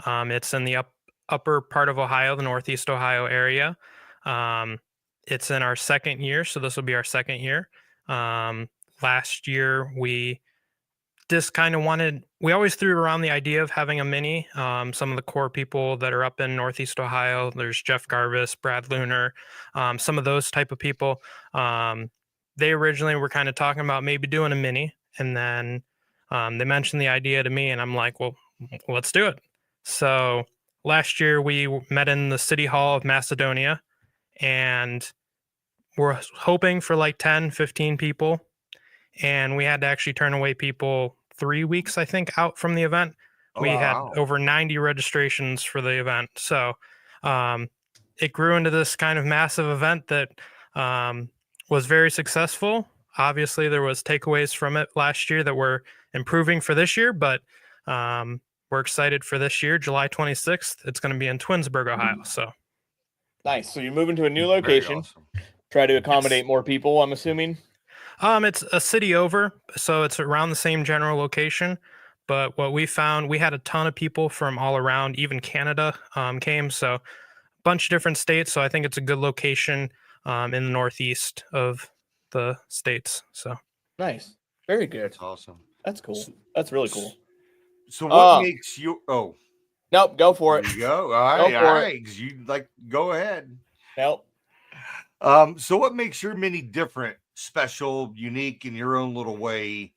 It's in the upper part of Ohio, the Northeast Ohio area. It's in our second year, so this will be our second year. Last year, we just kind of we always threw around the idea of having a mini. Some of the core people that are up in Northeast Ohio, there's Jeff Garvis, Brad Luner, some of those type of people. They originally were kind of talking about maybe doing a mini, and then they mentioned the idea to me, and I'm like, well, let's do it. So last year we met in the City Hall of Macedonia, and we're hoping for like 10, 15 people. And we had to actually turn away people 3 weeks, I think, out from the event. We had over 90 registrations for the event. So it grew into this kind of massive event that was very successful. Obviously, there was takeaways from it last year that we're improving for this year, but we're excited for this year, July 26th. It's going to be in Twinsburg, Ohio. So nice. So you're moving to a new location. Awesome. Try to accommodate more people, I'm assuming. It's a city over, so it's around the same general location. But what we found, we had a ton of people from all around, even Canada came. So a bunch of different states. So I think it's a good location in the northeast of the states. So nice. Very good. That's awesome. That's cool. That's really cool. So what makes you nope, go for it. There you go. All right. You go ahead. Nope. So what makes your mini different, special, unique in your own little way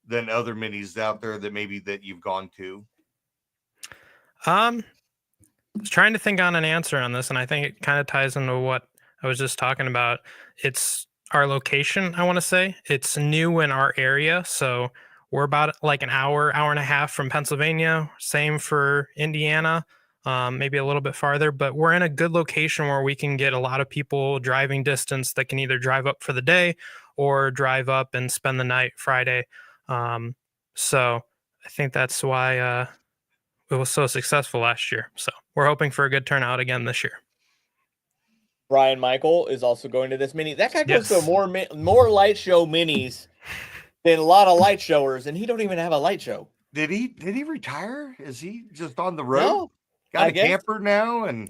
than other minis out there that you've gone to? I was trying to think on an answer on this, and I think it kind of ties into what I was just talking about. It's our location, I want to say. It's new in our area, so we're about like an hour and a half from Pennsylvania. Same for Indiana, maybe a little bit farther, but we're in a good location where we can get a lot of people driving distance that can either drive up for the day or drive up and spend the night Friday. So I think that's why it was so successful last year. So we're hoping for a good turnout again this year. Brian Michael is also going to this mini. That guy goes to more light show minis than a lot of light showers, and he don't even have a light show. Did he retire? Is he just on the road? No, got a camper now, and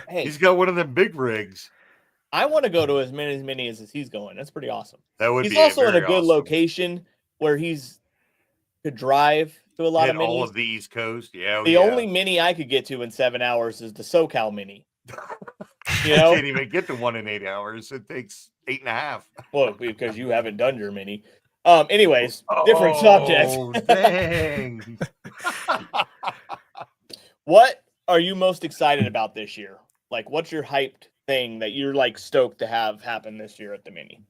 hey, he's got one of them big rigs. I want to go to as many as he's going. That's pretty awesome. He's also in a good location where he's could drive to a lot of minis. All of the East Coast. The only mini I could get to in 7 hours is the SoCal mini. You know, can't even get to one in 8 hours. It takes 8.5. Well, because you haven't done your mini. Anyways, different subject. Dang. What are you most excited about this year? Like, what's your hyped thing that you're like stoked to have happen this year at the mini?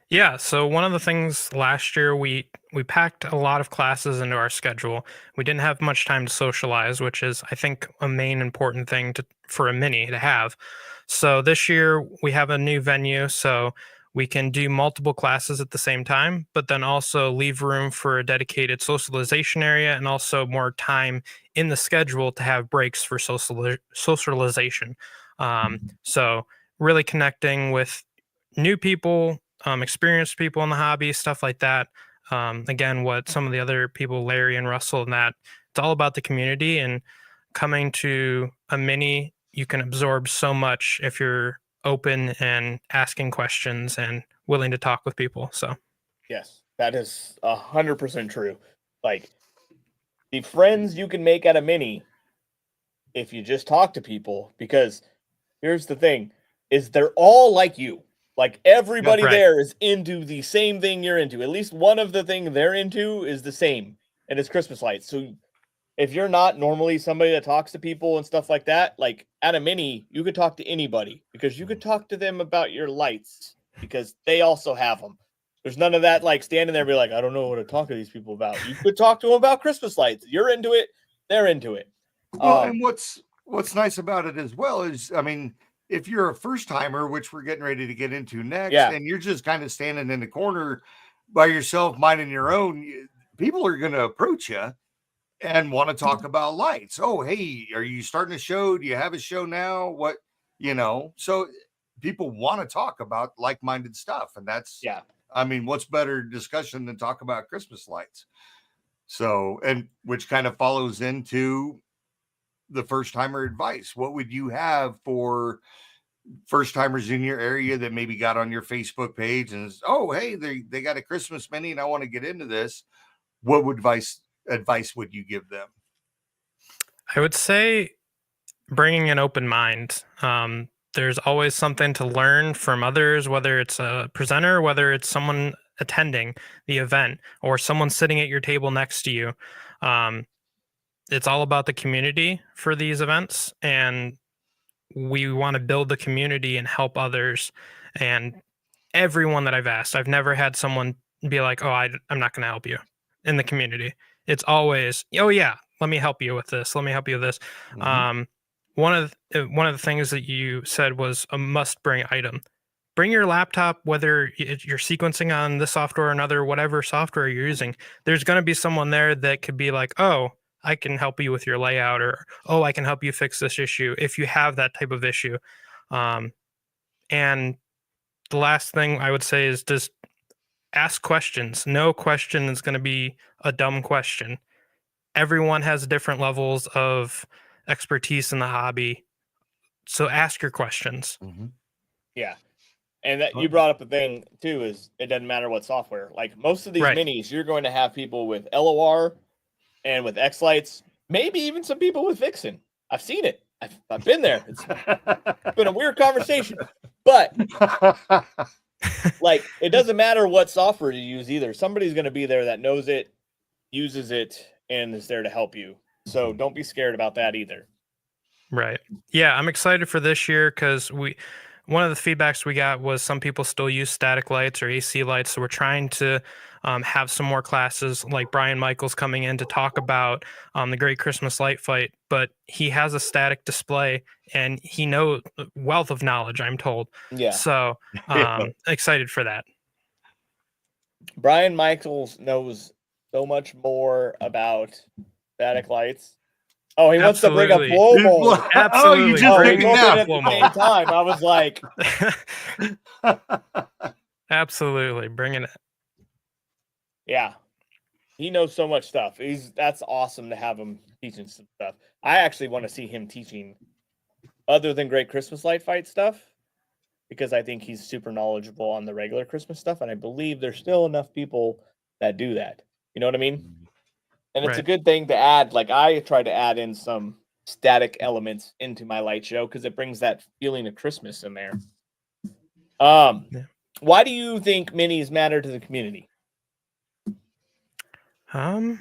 Yeah, so one of the things last year, we packed a lot of classes into our schedule. We didn't have much time to socialize, which is, I think, a main important thing for a mini to have. So this year we have a new venue, so we can do multiple classes at the same time, but then also leave room for a dedicated socialization area and also more time in the schedule to have breaks for socialization. So really connecting with new people, experienced people in the hobby, stuff like that. Again, what some of the other people, Larry and Russell, and that, it's all about the community, and coming to a mini, you can absorb so much if you're open and asking questions and willing to talk with people. So yes, that is 100% true. Like, the friends you can make at a mini if you just talk to people, because here's the thing, is they're all like you. Like, everybody there is into the same thing you're into. At least one of the thing they're into is the same, and it's Christmas lights. So if you're not normally somebody that talks to people and stuff like that, like at a mini, you could talk to anybody because you could talk to them about your lights because they also have them. There's none of that like standing there and be like, I don't know what to talk to these people about. You could talk to them about Christmas lights. You're into it. They're into it. Well, and what's nice about it as well is, I mean, if you're a first timer, which we're getting ready to get into next, and you're just kind of standing in the corner by yourself, minding your own, people are going to approach you and want to talk about lights. Oh, hey, are you starting a show? Do you have a show now? What, so people want to talk about like-minded stuff. And that's, I mean, what's better discussion than talk about Christmas lights? So, and which kind of follows into the first timer advice. What would you have for first timers in your area that maybe got on your Facebook page and oh, hey, they got a Christmas mini and I want to get into this? What advice would you give them? I would say bringing an open mind. There's always something to learn from others, whether it's a presenter, whether it's someone attending the event or someone sitting at your table next to you. it's all about the community for these events, and we want to build the community and help others. And everyone that I've asked, I've never had someone be like, "Oh, I'm not going to help you," in the community. It's always, "Oh yeah, let me help you with this. Let me help you with this." One of the things that you said was a must bring item. Bring your laptop, whether you're sequencing on this software or another, whatever software you're using. There's going to be someone there that could be like, "Oh, I can help you with your layout," or, "Oh, I can help you fix this issue," if you have that type of issue. And the last thing I would say is just ask questions. No question is going to be a dumb question. Everyone has different levels of expertise in the hobby, so ask your questions. Yeah. And that you brought up a thing too, is it doesn't matter what software. Like most of these minis, you're going to have people with LOR and with X-Lights, maybe even some people with Vixen. I've seen it. I've been there. It's been a weird conversation. But like, it doesn't matter what software you use either. Somebody's going to be there that knows it, uses it, and is there to help you. So don't be scared about that either. Right. Yeah, I'm excited for this year because one of the feedbacks we got was some people still use static lights or AC lights. So we're trying to have some more classes, like Brian Michaels coming in to talk about the Great Christmas Light Fight, but he has a static display and he knows wealth of knowledge, I'm told. Yeah. So excited for that. Brian Michaels knows so much more about static lights. Oh, he wants to bring up blow mold. Absolutely. Oh, you just bring picked it up up blow At the same time, I was like, absolutely, bringing it. yeah, he knows so much stuff. That's awesome to have him teaching some stuff. I actually want to see him teaching other than Great Christmas Light Fight stuff, because I think he's super knowledgeable on the regular Christmas stuff, and I believe there's still enough people that do that. You know what I mean? And it's a good thing to add. Like, I try to add in some static elements into my light show because it brings that feeling of Christmas in there. Why do you think minis matter to the community? I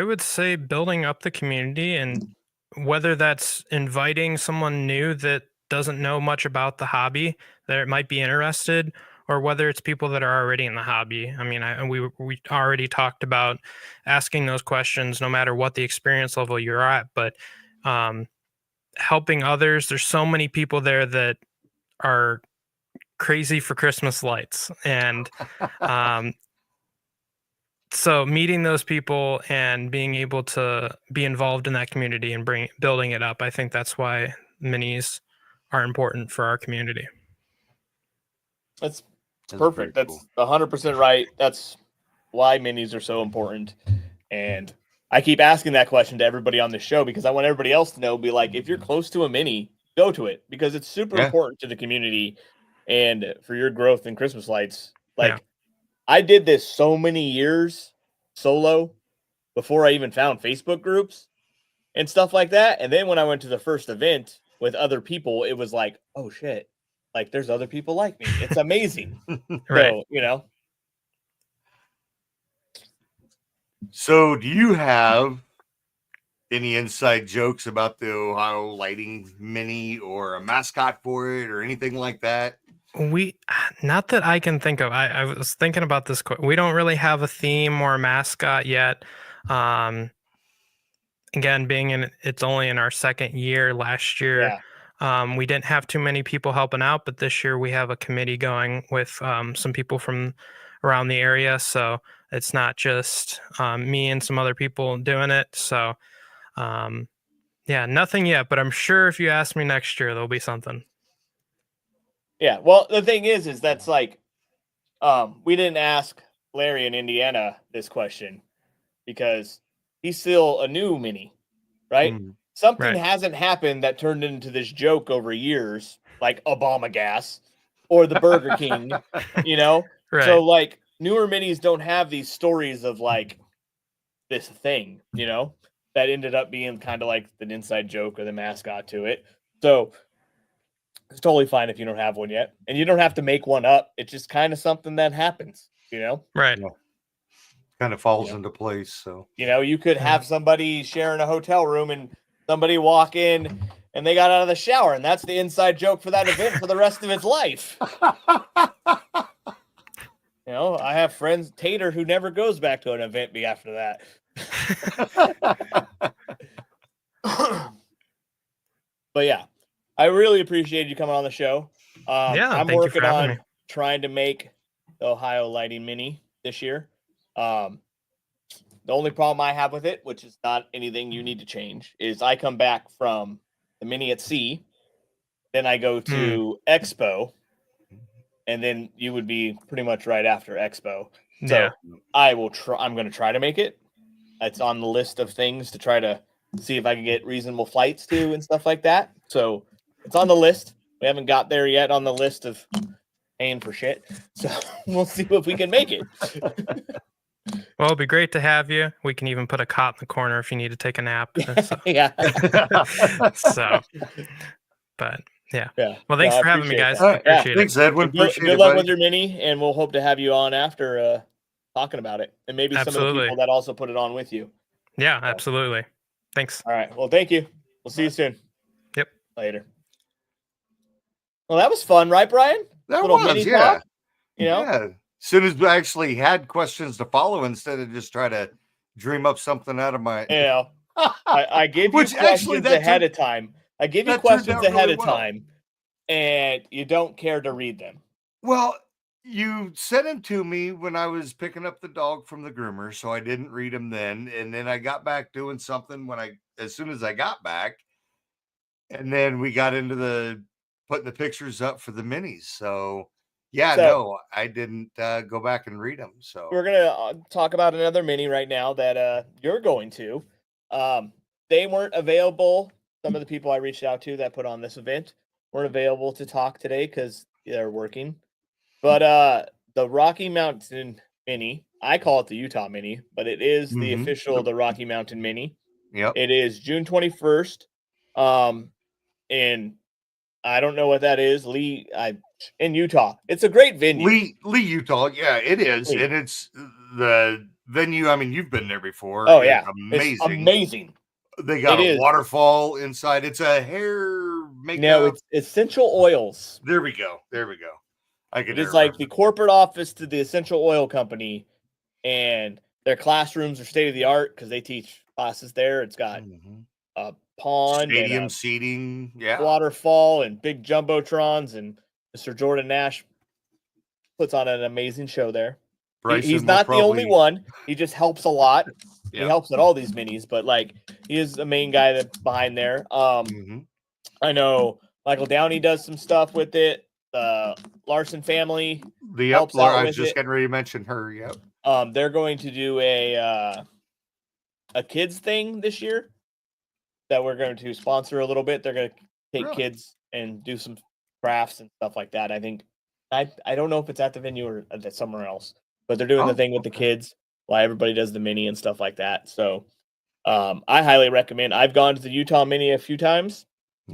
would say building up the community, and whether that's inviting someone new that doesn't know much about the hobby that might be interested, or whether it's people that are already in the hobby. I mean, we already talked about asking those questions no matter what the experience level you're at, but helping others. There's so many people there that are crazy for Christmas lights, and so meeting those people and being able to be involved in that community and building it up, I think that's why minis are important for our community. That's perfect. That's 100% right. That's why minis are so important. And I keep asking that question to everybody on the show because I want everybody else to know, be like, if you're close to a mini, go to it because it's super important to the community and for your growth in Christmas lights. Like, I did this so many years solo before I even found Facebook groups and stuff like that. And then when I went to the first event with other people, it was like, oh shit, like there's other people like me. It's amazing. Right. So, you know. So do you have any inside jokes about the Ohio Lighting Mini or a mascot for it or anything like that? Not that I can think of. I was thinking about this. We don't really have a theme or a mascot yet. Again, it's only in our second year. Last year, we didn't have too many people helping out, but this year we have a committee going with some people from around the area. So it's not just me and some other people doing it. So nothing yet, but I'm sure if you ask me next year, there'll be something. Yeah, well, the thing is that's like, we didn't ask Larry in Indiana this question because he's still a new mini, right? Something hasn't happened that turned into this joke over years, like Obama gas or the Burger King, you know? Right. So, like, newer minis don't have these stories of, like, this thing, you know, that ended up being kind of like the inside joke or the mascot to it. So, it's totally fine if you don't have one yet, and you don't have to make one up. It's just kind of something that happens, you know? Right. kind of falls into place. So you could have somebody sharing a hotel room and somebody walk in and they got out of the shower, and that's the inside joke for that event for the rest of its life. I have friends, Tater, who never goes back to an event after that. But yeah, I really appreciate you coming on the show. I'm working on trying to make the Ohio Lighting Mini this year. The only problem I have with it, which is not anything you need to change, is I come back from the Mini at sea, then I go to Expo, and then you would be pretty much right after Expo. So I'm going to try to make it. It's on the list of things to try to see if I can get reasonable flights to and stuff like that. So it's on the list. We haven't got there yet on the list of paying for shit. So we'll see if we can make it. Well, it'd be great to have you. We can even put a cot in the corner if you need to take a nap. So. Yeah. But yeah. Well, No, thanks I for having me, appreciate guys. that. I appreciate it. Thanks, Edwin. Good luck with your Mini, and we'll hope to have you on after talking about it, and maybe some of the people that also put it on with you. Yeah, absolutely. Thanks. All right. Well, thank you. We'll see you soon. Yep. Later. Well, that was fun, right, Brian? That Little was, mini yeah. talk, Yeah. As soon as we actually had questions to follow, instead of just try to dream up something out of my. Yeah. I gave you questions ahead of time. I gave you questions ahead of time, and you don't care to read them. Well, you sent them to me when I was picking up the dog from the groomer, so I didn't read them then. And then I got back doing something as soon as I got back, and then we got into the putting the pictures up for the minis. So yeah, no, I didn't go back and read them. So we're gonna talk about another mini right now that you're going to. They weren't available. Some of the people I reached out to that put on this event weren't available to talk today because they're working. But the Rocky Mountain Mini, I call it the Utah Mini, but it is the official the Rocky Mountain Mini. Yep. It is June 21st. And I don't know what that is. In Utah. It's a great venue. Lee, Utah. Yeah, it is. And it's the venue. I mean, you've been there before. Oh, yeah. Amazing. It's amazing. They got a waterfall inside. It's a hair makeup. No, it's essential oils. There we go. It's like the corporate office to the essential oil company, and their classrooms are state of the art because they teach classes there. It's got a pond, stadium seating, waterfall, and big jumbotrons. And Mr. Jordan Nash puts on an amazing show there. He's not the only one. He just helps a lot. He helps at all these minis, but he is the main guy that's behind there. I know Michael Downey does some stuff with it. The Larson family helps out I was with just getting ready to mention her. Yep. They're going to do a kids thing this year that we're going to sponsor a little bit. They're going to take kids and do some crafts and stuff like that. I think I don't know if it's at the venue or somewhere else, but they're doing the thing with the kids while everybody does the mini and stuff like that. So I highly recommend. I've gone to the Utah Mini a few times.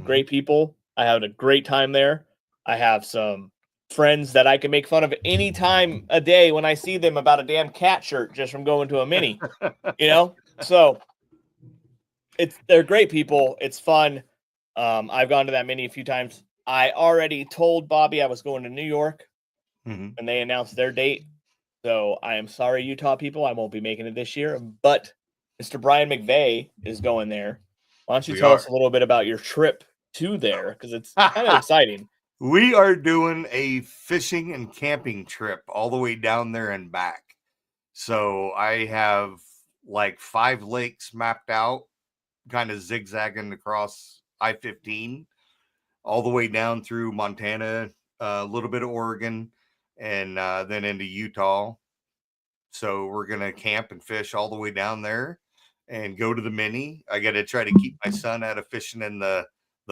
Great people. I had a great time there. I have some friends that I can make fun of any time a day when I see them about a damn cat shirt just from going to a mini, So they're great people. It's fun. I've gone to that mini a few times. I already told Bobby I was going to New York and they announced their date. So I am sorry, Utah people. I won't be making it this year, but Mr. Brian McVeigh is going there. Why don't you tell us a little bit about your trip to there? Because it's kind of exciting. We are doing a fishing and camping trip all the way down there and back. So I have 5 lakes mapped out, kind of zigzagging across I-15, all the way down through Montana, a little bit of Oregon, and then into Utah. So we're going to camp and fish all the way down there and go to the mini. I got to try to keep my son out of fishing in the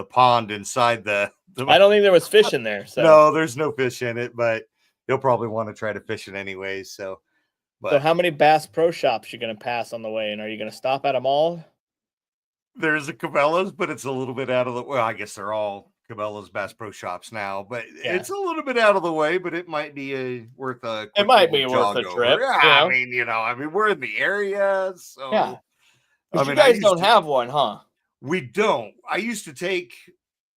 pond inside the I don't think there was fish in there. So no, there's no fish in it, but he'll probably want to try to fish it anyways. So how many Bass Pro Shops you going to pass on the way? And are you going to stop at them all? There's a Cabela's, but it's a little bit out of the, well, I guess they're all Cabela's Bass Pro Shops now, but Yeah. it's a little bit out of the way, but it might be worth a It might be worth a trip. Yeah, I mean, we're in the area, so yeah. Because you guys don't have one, huh? We don't. I used to take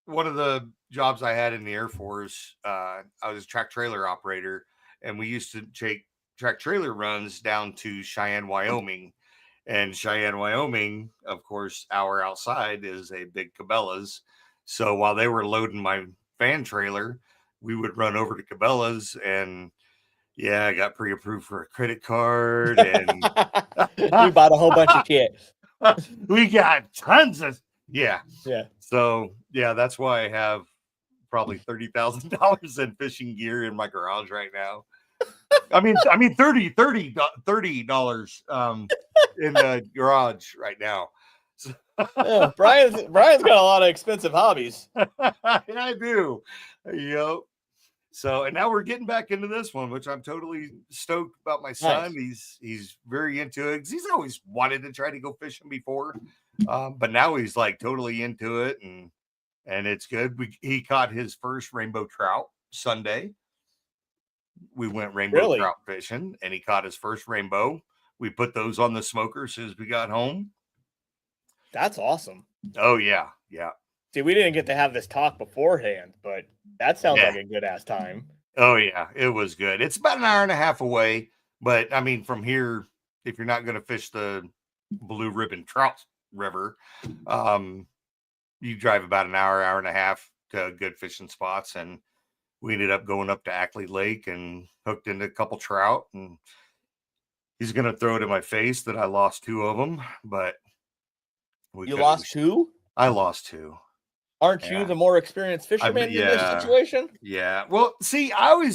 one of the jobs I had in the Air Force. I was a track trailer operator, and we used to take track trailer runs down to Cheyenne, Wyoming. And Cheyenne, Wyoming, of course, our outside is a big Cabela's. So while they were loading my van trailer, we would run over to Cabela's, and yeah, I got pre-approved for a credit card, and we bought a whole bunch of shit. We got tons of yeah. So yeah, that's why I have probably $30,000 in fishing gear in my garage right now. I mean $30 in the garage right now. So yeah, Brian's got a lot of expensive hobbies. I do. So, and now we're getting back into this one, which I'm totally stoked about. My son, he's very into it. He's always wanted to try to go fishing before, but now he's like totally into it, and it's good. He caught his first rainbow trout Sunday. We went rainbow trout fishing, and he caught his first rainbow. We put those on the smoker as soon as we got home. That's awesome. Oh yeah, yeah. See, we didn't get to have this talk beforehand, but that sounds like a good ass time. Oh yeah, it was good. It's about an hour and a half away, but I mean, from here, if you're not going to fish the Blue Ribbon Trout River, you drive about an hour and a half to good fishing spots, and we ended up going up to Ackley Lake and hooked into a couple trout, and he's going to throw it in my face that I lost 2 of them, but you lost 2? I lost 2. Aren't you the more experienced fisherman in this situation? Yeah. Well, see, I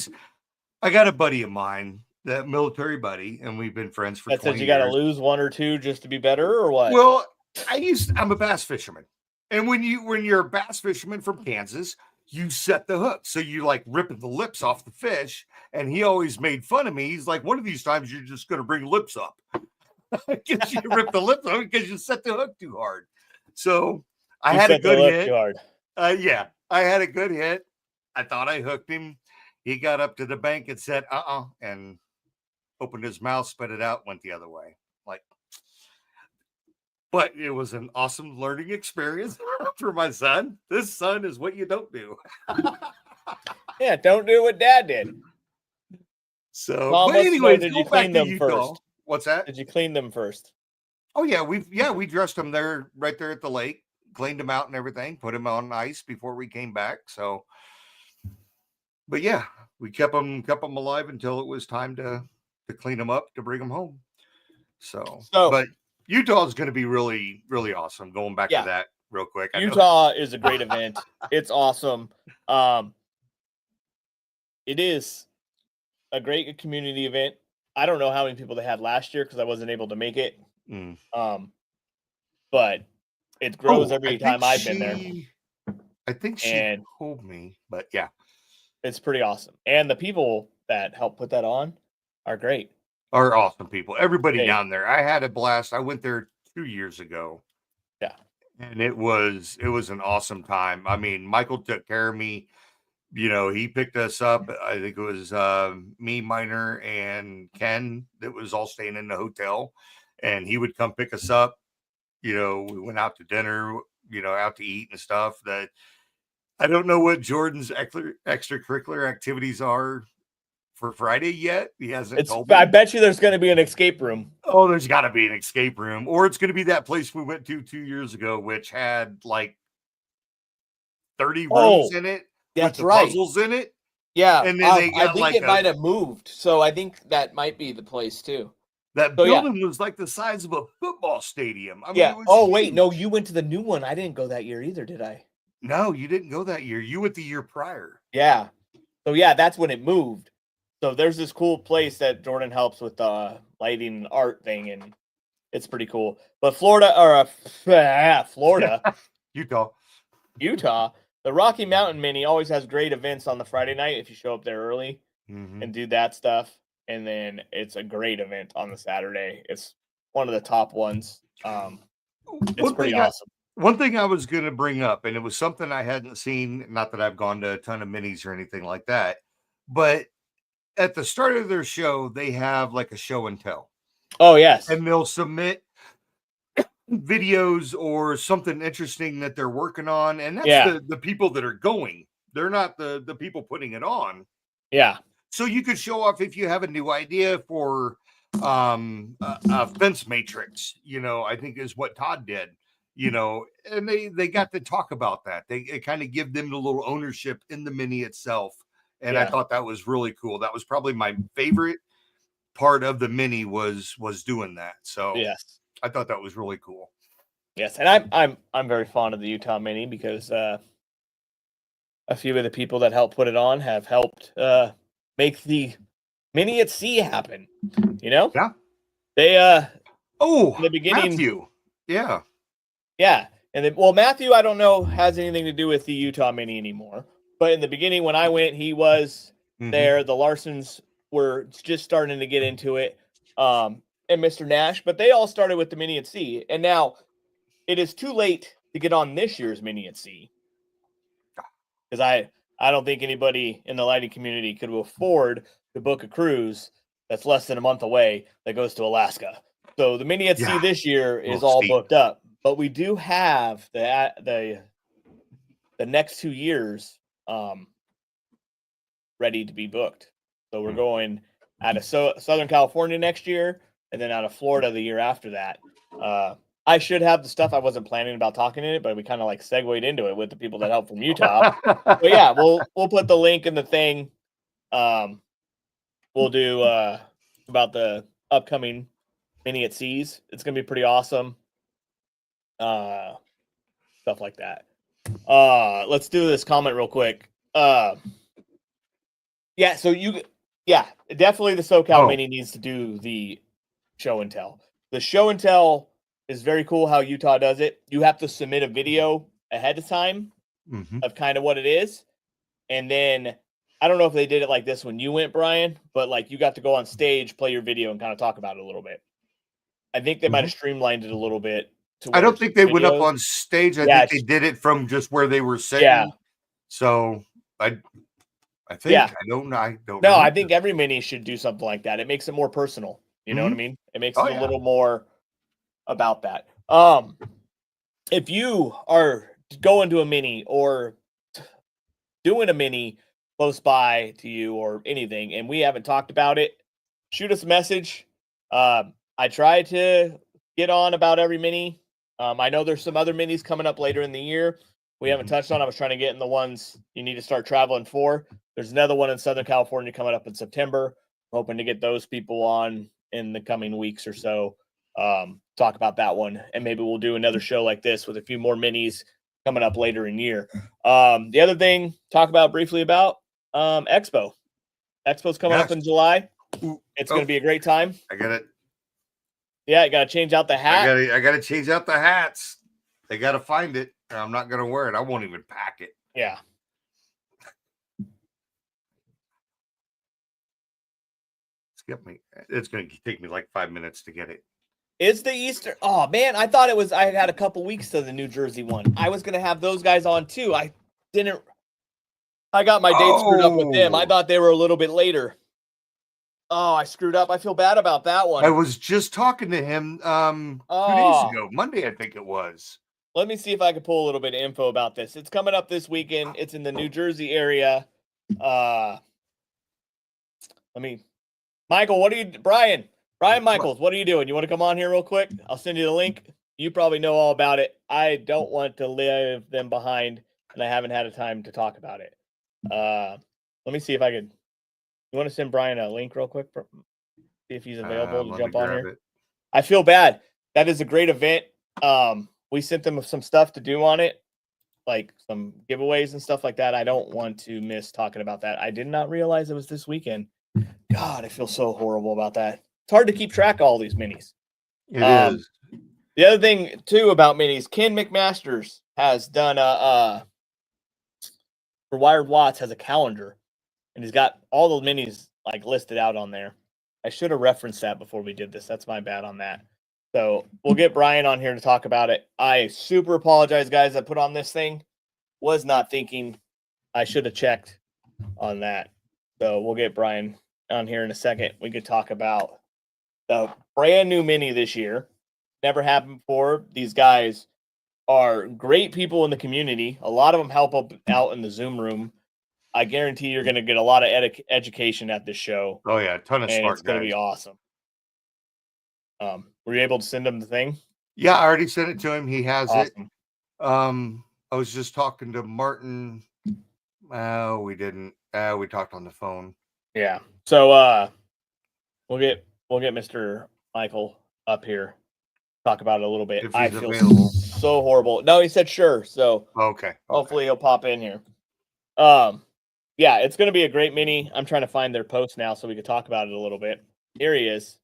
got a buddy of mine, that military buddy, and we've been friends for 20 years. That says you got to lose 1 or 2 just to be better, or what? Well, I'm a bass fisherman. And when you're a bass fisherman from Kansas, you set the hook. So you like ripping the lips off the fish. And he always made fun of me. He's like, one of these times you're just going to bring lips up. Because you rip the lips off because you set the hook too hard. So I had a good hit. Yeah, I had a good hit. I thought I hooked him. He got up to the bank and said, and opened his mouth, spit it out, went the other way. But it was an awesome learning experience for my son. This son is what you don't do. Yeah, don't do what Dad did. So, Mom, but anyways, did you clean them first? What's that? Did you clean them first? Oh yeah, we dressed them right there at the lake, cleaned them out and everything, put them on ice before we came back. So, but yeah, we kept them alive until it was time to clean them up to bring them home. So but Utah is going to be really, really awesome. Going back to that real quick. Utah is a great event. It's awesome. It is a great community event. I don't know how many people they had last year because I wasn't able to make it. But it grows every time I've been there. I think she told me, but yeah. It's pretty awesome. And the people that help put that on are great. Are awesome people. Everybody down there. I had a blast. I went there 2 years ago. Yeah. And it was an awesome time. I mean, Michael took care of me. You know, he picked us up. I think it was me, Miner, and Ken that was all staying in the hotel. And he would come pick us up. You know, we went out to dinner, out to eat and stuff. That I don't know what Jordan's extracurricular activities are for Friday yet. He hasn't told me. I bet you there's going to be an escape room. Oh, there's got to be an escape room. Or it's going to be that place we went to 2 years ago, which had like 30 rooms in it. That's with right. Puzzles in it. Yeah. And then they got I think it might have moved. So I think that might be the place too. That building was like the size of a football stadium. I mean, yeah. It was huge. Wait, no, you went to the new one. I didn't go that year either, did I? No, you didn't go that year. You went the year prior. Yeah. So yeah, that's when it moved. So there's this cool place that Jordan helps with the lighting and art thing, and it's pretty cool. But Florida, Utah, the Rocky Mountain Mini always has great events on the Friday night if you show up there early and do that stuff. And then it's a great event on the Saturday. It's one of the top ones. It's pretty awesome. One thing I was going to bring up, and it was something I hadn't seen, not that I've gone to a ton of minis or anything like that, but at the start of their show, they have like a show and tell. Oh, yes. And they'll submit videos or something interesting that they're working on. And that's the people that are going. They're not the people putting it on. Yeah. So you could show off if you have a new idea for a fence matrix, I think is what Todd did, and they got to talk about that. It kind of give them a little ownership in the mini itself. And I thought that was really cool. That was probably my favorite part of the mini was doing that. So yes, I thought that was really cool. Yes, and I'm very fond of the Utah Mini because a few of the people that helped put it on have helped make the Mini at Sea happen. Yeah. They in the beginning, Matthew. Yeah. Yeah. And then, well, Matthew, I don't know, has anything to do with the Utah Mini anymore. But in the beginning, when I went, he was there. The Larsons were just starting to get into it. And Mr. Nash, but they all started with the Mini at Sea. And now it is too late to get on this year's Mini at Sea. Because I don't think anybody in the lighting community could afford to book a cruise that's less than a month away that goes to Alaska. So the Mini at Sea this year is all booked up. But we do have the next 2 years ready to be booked. So we're going out of Southern California next year, and then out of Florida the year after that. I should have the stuff. I wasn't planning about talking in it, but we kind of like segued into it with the people that help from Utah. But yeah, we'll put the link in the thing. We'll do about the upcoming Mini at Seas. It's gonna be pretty awesome. Stuff like that. Let's do this comment real quick. Yeah, so definitely the SoCal Mini needs to do the show and tell. The show and tell is very cool how Utah does it. You have to submit a video ahead of time of kind of what it is. And then I don't know if they did it like this when you went, Brian, but like you got to go on stage, play your video, and kind of talk about it a little bit. I think they might have streamlined it a little bit. I don't think they went up on stage. I think they did it from just where they were sitting. Yeah. So I think I don't No, know. I think every mini should do something like that. It makes it more personal. You know what I mean? It makes it a little more about that. If you are going to a mini or doing a mini close by to you or anything, and we haven't talked about it, shoot us a message. I try to get on about every mini. I know there's some other minis coming up later in the year we haven't touched on. I was trying to get in the ones you need to start traveling for. There's another one in Southern California coming up in September. I'm hoping to get those people on in the coming weeks or so. Talk about that one, and maybe we'll do another show like this with a few more minis coming up later in year. The other thing, talk about briefly about Expo. Expo's coming up in July. It's going to be a great time. I got it. Yeah, you got to change out the hat. I got to change out the hats. They got to find it. I'm not going to wear it. I won't even pack it. Yeah. It's going to take me like 5 minutes to get it. Is the Easter? Oh man, I thought I had a couple weeks to the New Jersey one. I was gonna have those guys on too. I got my dates screwed up with them. I thought they were a little bit later. Oh, I screwed up. I feel bad about that one. I was just talking to him 2 days ago, Monday, I think it was. Let me see if I can pull a little bit of info about this. It's coming up this weekend. It's in the New Jersey area. Michael, Brian Michaels, what are you doing? You want to come on here real quick? I'll send you the link. You probably know all about it. I don't want to leave them behind, and I haven't had a time to talk about it. Let me see if I could. You want to send Brian a link real quick? See if he's available to jump on here. I feel bad. That is a great event. We sent them some stuff to do on it, like some giveaways and stuff like that. I don't want to miss talking about that. I did not realize it was this weekend. God, I feel so horrible about that. It's hard to keep track of all these minis. It is. The other thing, too, about minis, Ken McMasters has done for Wired Watts has a calendar, and he's got all the minis like listed out on there. I should have referenced that before we did this. That's my bad on that. So we'll get Brian on here to talk about it. I super apologize, guys. I put on this thing. Was not thinking I should have checked on that. So we'll get Brian on here in a second. We could talk about the brand new Mini this year. Never happened before. These guys are great people in the community. A lot of them help out in the Zoom room. I guarantee you're going to get a lot of education at this show. Oh yeah, a ton of and smart it's going to guys. be awesome. Were you able to send him the thing? Yeah, I already sent it to him. He has Awesome. it. I was just talking to Martin. We didn't. We talked on the phone. Yeah. So we'll get Mr. Michael up here, talk about it a little bit. If I he's feel available. so horrible. No, he said sure. So Okay. hopefully he'll pop in here. Yeah, it's going to be a great Mini. I'm trying to find their post now so we can talk about it a little bit. Here he is.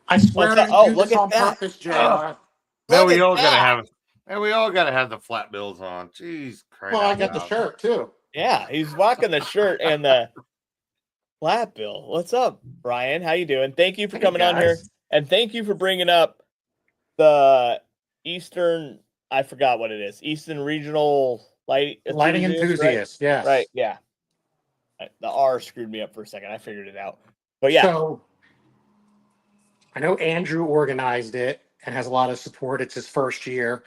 I swear I didn't do this on purpose, JR. Man, we all gotta have the flat bills on. Jeez, well, I got the shirt too. Yeah, he's rocking the shirt and the flat bill. What's up, Brian? How you doing? Thank you for coming on here, and thank you for bringing up the Eastern. I forgot what it is. Eastern Regional Lighting Enthusiast. Right? Yes. Right. Yeah. The R screwed me up for a second. I figured it out. But yeah. So I know Andrew organized it and has a lot of support. It's his first year,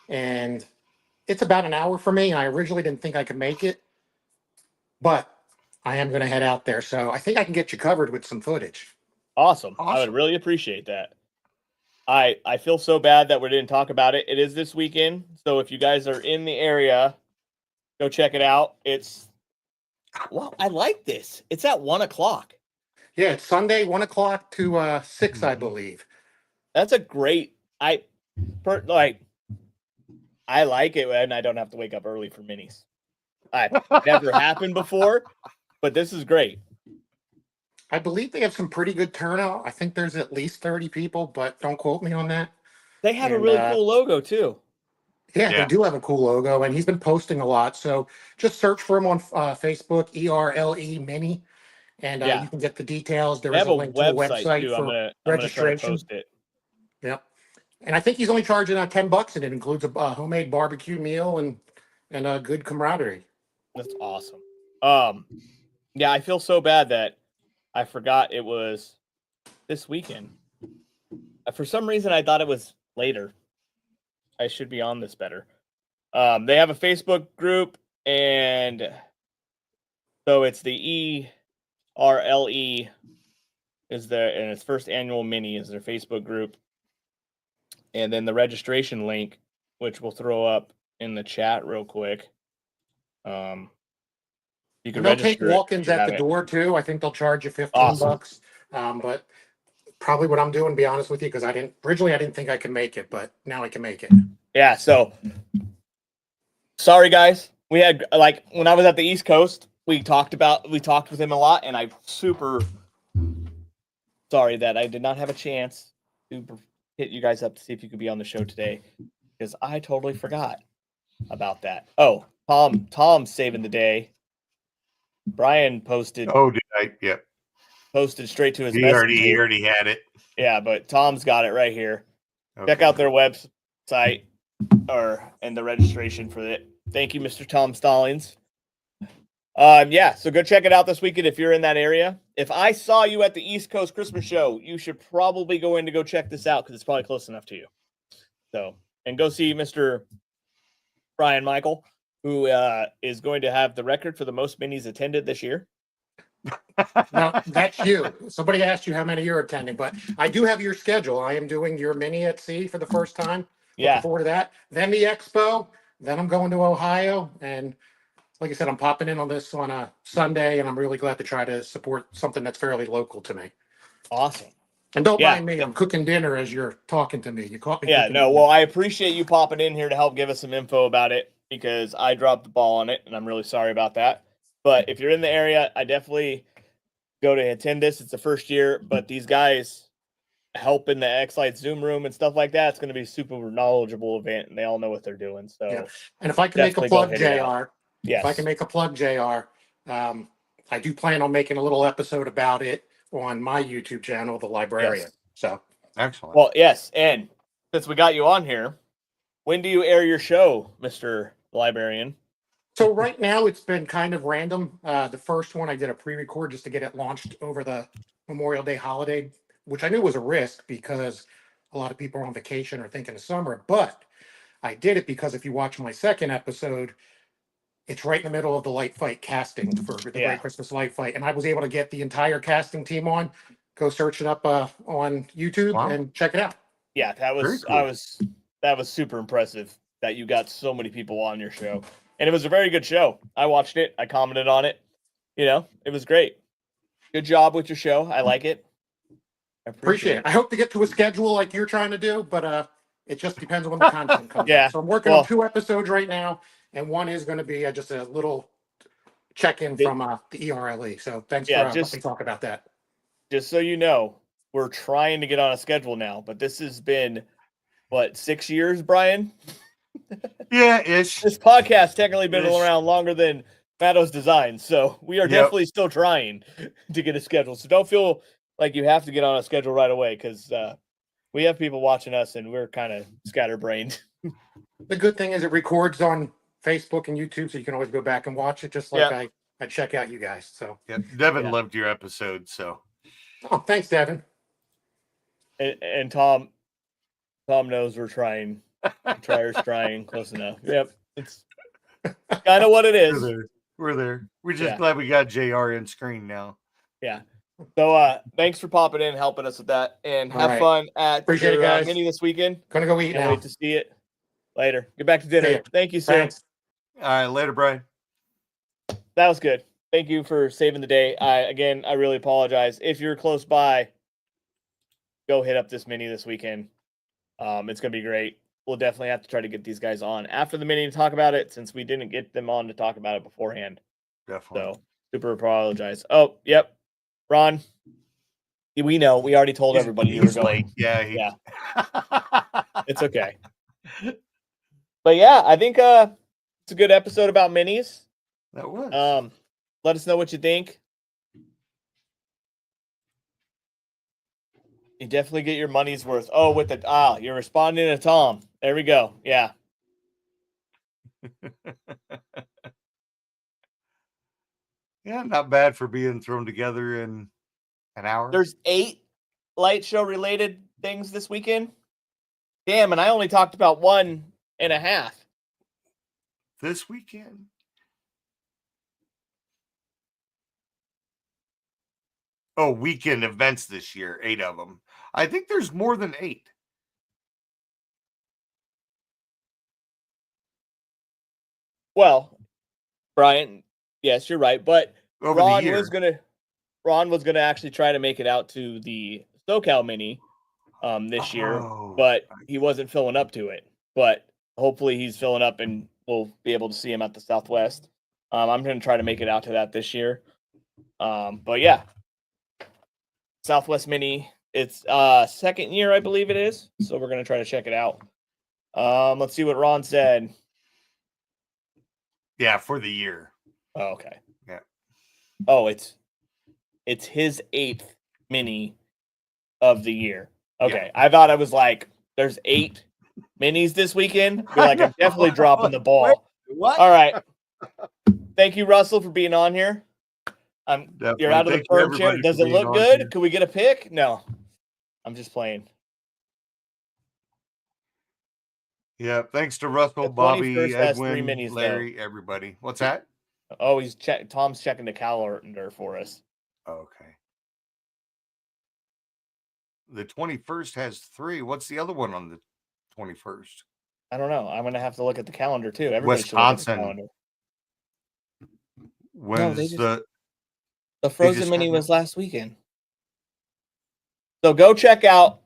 and it's about an hour for me. I originally didn't think I could make it, but I am going to head out there. So I think I can get you covered with some footage. Awesome. I would really appreciate that. I feel so bad that we didn't talk about it. It is this weekend. So if you guys are in the area, go check it out. I like this. It's at 1:00. Yeah, it's Sunday, 1:00 to 6, I believe. That's a great. I like it, and I don't have to wake up early for minis. I've never happened before, but this is great. I believe they have some pretty good turnout. I think there's at least 30 people, but don't quote me on that. They have a really cool logo too. Yeah, they do have a cool logo, and he's been posting a lot. So just search for him on Facebook, ERLE Mini, and you can get the details. There is a link to a website too. for I'm registration. gonna post it. Yep. And I think he's only charging $10, and it includes a homemade barbecue meal and a good camaraderie. That's awesome. Yeah, I feel so bad that I forgot it was this weekend. For some reason, I thought it was later. I should be on this better. They have a Facebook group, and so it's the ERLE and its first annual mini is their Facebook group. And then the registration link, which we'll throw up in the chat real quick. You can they'll take register walk-ins at the door too. I think they'll charge you $15. But probably what I'm doing, to be honest with you, because I didn't think I could make it, but now I can make it. Yeah. So sorry, guys. We had when I was at the East Coast, we talked with him a lot, and I'm super sorry that I did not have a chance to hit you guys up to see if you could be on the show today, because I totally forgot about that. Oh, Tom's saving the day. Brian posted. Oh, did I? Yep. Posted straight to his He already had it. Yeah, but Tom's got it right here. Okay. Check out their website and the registration for it. Thank you, Mr. Tom Stallings. Yeah, so go check it out this weekend if you're in that area. If I saw you at the East Coast Christmas show, you should probably go check this out because it's probably close enough to you. So, and go see Mr. Brian Michael, who is going to have the record for the most minis attended this year. Now, that's you. Somebody asked you how many you're attending, but I do have your schedule. I am doing your mini at sea for the first time. Looking forward to that. Then the expo. Then I'm going to Ohio. And like I said, I'm popping in on this on a Sunday, and I'm really glad to try to support something that's fairly local to me. Awesome. And don't mind me. I'm cooking dinner as you're talking to me. You caught me. Yeah, no. Well, I appreciate you popping in here to help give us some info about it, because I dropped the ball on it, and I'm really sorry about that. But if you're in the area, I definitely go to attend this. It's the first year, but these guys help in the X-Lite Zoom room and stuff like that. It's going to be a super knowledgeable event, and they all know what they're doing. So, and if I can make a plug, JR, yes. If I can make a plug, JR, I do plan on making a little episode about it on my YouTube channel, The Librarian. Yes. So Excellent. Well, yes, and since we got you on here, when do you air your show, Mr. Librarian? So right now it's been kind of random. The first one I did a pre-record just to get it launched over the Memorial Day holiday, which I knew was a risk because a lot of people are on vacation or thinking of summer. But I did it because if you watch my second episode, it's right in the middle of the light fight casting for the Great Christmas Light Fight, and I was able to get the entire casting team on. Go search it up on YouTube and check it out. Yeah, that was cool. That was super impressive that you got so many people on your show. And it was a very good show. I watched it. I commented on it. You know, it was great. Good job with your show. I like it. I appreciate it. I hope to get to a schedule like you're trying to do, but it just depends on when the content comes. Yeah. So I'm working on 2 episodes right now, and one is going to be just a little check-in from the ERLE. So thanks for letting me talk about that. Just so you know, we're trying to get on a schedule now, but this has been, what, 6 years, Brian? Yeah, ish. This podcast technically been around longer than Matto's Design, so we are definitely still trying to get a schedule. So don't feel like you have to get on a schedule right away, because we have people watching us, and we're kind of scatterbrained. The good thing is it records on Facebook and YouTube, so you can always go back and watch it, just like I check out you guys. So Devin loved your episode, so. Oh, thanks, Devin. And Tom knows we're trying. Tryers trying, close enough. Yep, it's kind of what it is. We're there. We're just glad we got JR in screen now. Yeah. So thanks for popping in, helping us with that, and have fun at Appreciate it, guys. mini this weekend. Gonna go eat now. Wait to see it later. Get back to dinner. Thank you, sir. Thanks. All right, later, Brian. That was good. Thank you for saving the day. I really apologize. If you're close by, go hit up this mini this weekend. It's gonna be great. We'll definitely have to try to get these guys on after the mini to talk about it, since we didn't get them on to talk about it beforehand. Definitely. So super apologize. Oh, yep. Ron, we know. We already told everybody you were going. Late. Yeah. It's okay. But yeah, I think it's a good episode about minis. That was. Let us know what you think. You definitely get your money's worth. Oh, with the you're responding to Tom. There we go. Yeah. Yeah, not bad for being thrown together in an hour. There's 8 light show related things this weekend. Damn, and I only talked about 1.5. This weekend? Oh, weekend events this year, 8 of them. I think there's more than 8. Well, Brian, yes, you're right, but Over Ron the year. was gonna actually try to make it out to the SoCal Mini this year, but he wasn't filling up to it. But hopefully he's filling up, and we'll be able to see him at the Southwest. I'm gonna try to make it out to that this year. But yeah, Southwest Mini. It's second year, I believe it is. So we're gonna try to check it out. Let's see what Ron said. Yeah, for the year. Oh, okay. Yeah. Oh, it's his 8th mini of the year. Okay. Yeah. I thought I was like, there's 8 minis this weekend. You're like, I'm definitely dropping the ball. What? All right. Thank you, Russell, for being on here. You're out of the perm chair. Does it look good? Here. Can we get a pic? No. I'm just playing. Yeah, thanks to Russell, Bobby, Edwin, minis, Larry, everybody. What's that? Oh, Tom's checking the calendar for us. Okay. The 21st has 3. What's the other one on the 21st? I don't know. I'm gonna have to look at the calendar too. Everybody Wisconsin. When's the Frozen Mini was last weekend. So go check out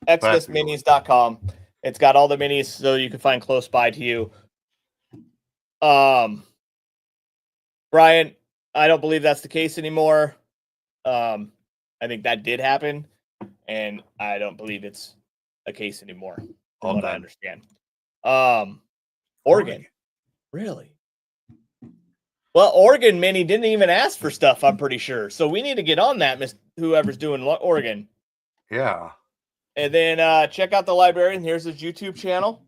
xfestminis.com. It's got all the minis so you can find close by to you. Brian, I don't believe that's the case anymore. I think that did happen, and I don't believe it's a case anymore. From what I understand. Oregon. Really? Well, Oregon Mini didn't even ask for stuff, I'm pretty sure. So we need to get on that, whoever's doing Oregon. Yeah. And then check out the librarian. Here's his YouTube channel.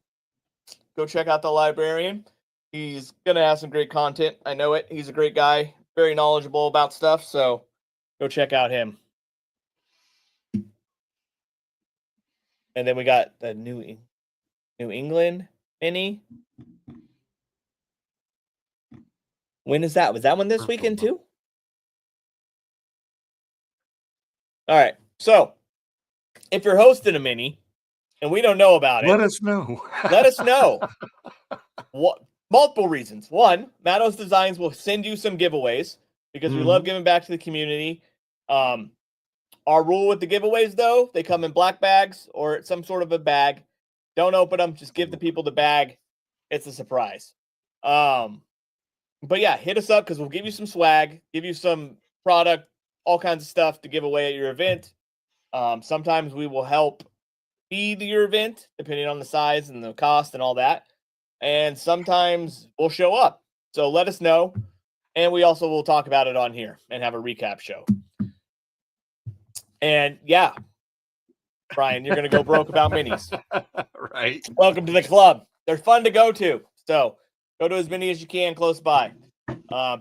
Go check out the librarian. He's going to have some great content. I know it. He's a great guy, very knowledgeable about stuff. So go check out him. And then we got the New England mini. When is that? Was that one this weekend too? All right. So if you're hosting a mini and we don't know about it, let us know. Let us know. What? Multiple reasons. One, Matos Designs will send you some giveaways because we love giving back to the community. Our rule with the giveaways, though, they come in black bags or some sort of a bag. Don't open them. Just give the people the bag. It's a surprise. But yeah, hit us up because we'll give you some swag, give you some product, all kinds of stuff to give away at your event. Sometimes we will help feed your event, depending on the size and the cost and all that. And sometimes we'll show up. So let us know. And we also will talk about it on here and have a recap show. And yeah, Brian, you're going to go broke about minis. Right. Welcome to the club. They're fun to go to. So go to as many as you can close by.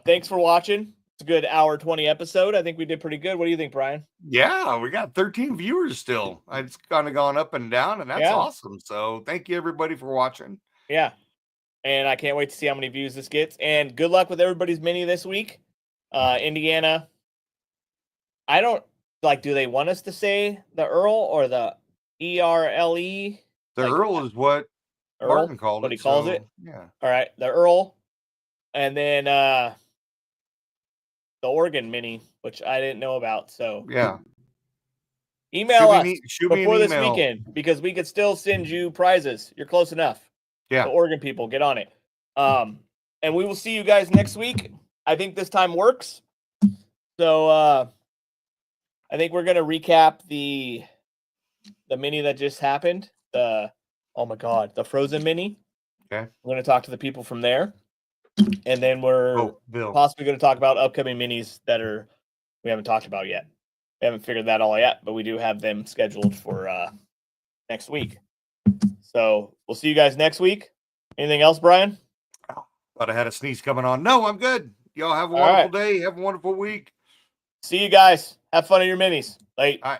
Thanks for watching. It's a good hour 20 episode. I think we did pretty good. What do you think, Brian? Yeah, we got 13 viewers still. It's kind of gone up and down, and that's awesome. So thank you, everybody, for watching. Yeah. And I can't wait to see how many views this gets. And good luck with everybody's mini this week. Indiana. I don't do they want us to say the Earl or the ERLE? The Earl is what Martin called it. What he calls it? Yeah. All right. The Earl. And then the Oregon mini, which I didn't know about. So yeah. Email us before this weekend because we could still send you prizes. You're close enough. Yeah. The Oregon people, get on it. And we will see you guys next week. I think this time works. So I think we're gonna recap the mini that just happened. Oh my god, the Frozen mini. Okay. We're gonna talk to the people from there. And then we're possibly gonna talk about upcoming minis that we haven't talked about yet. We haven't figured that all yet, but we do have them scheduled for next week. So we'll see you guys next week. Anything else, Brian? Thought I had a sneeze coming on. No, I'm good. Y'all have a wonderful day. Have a wonderful week. See you guys. Have fun in your minis. Late. All right.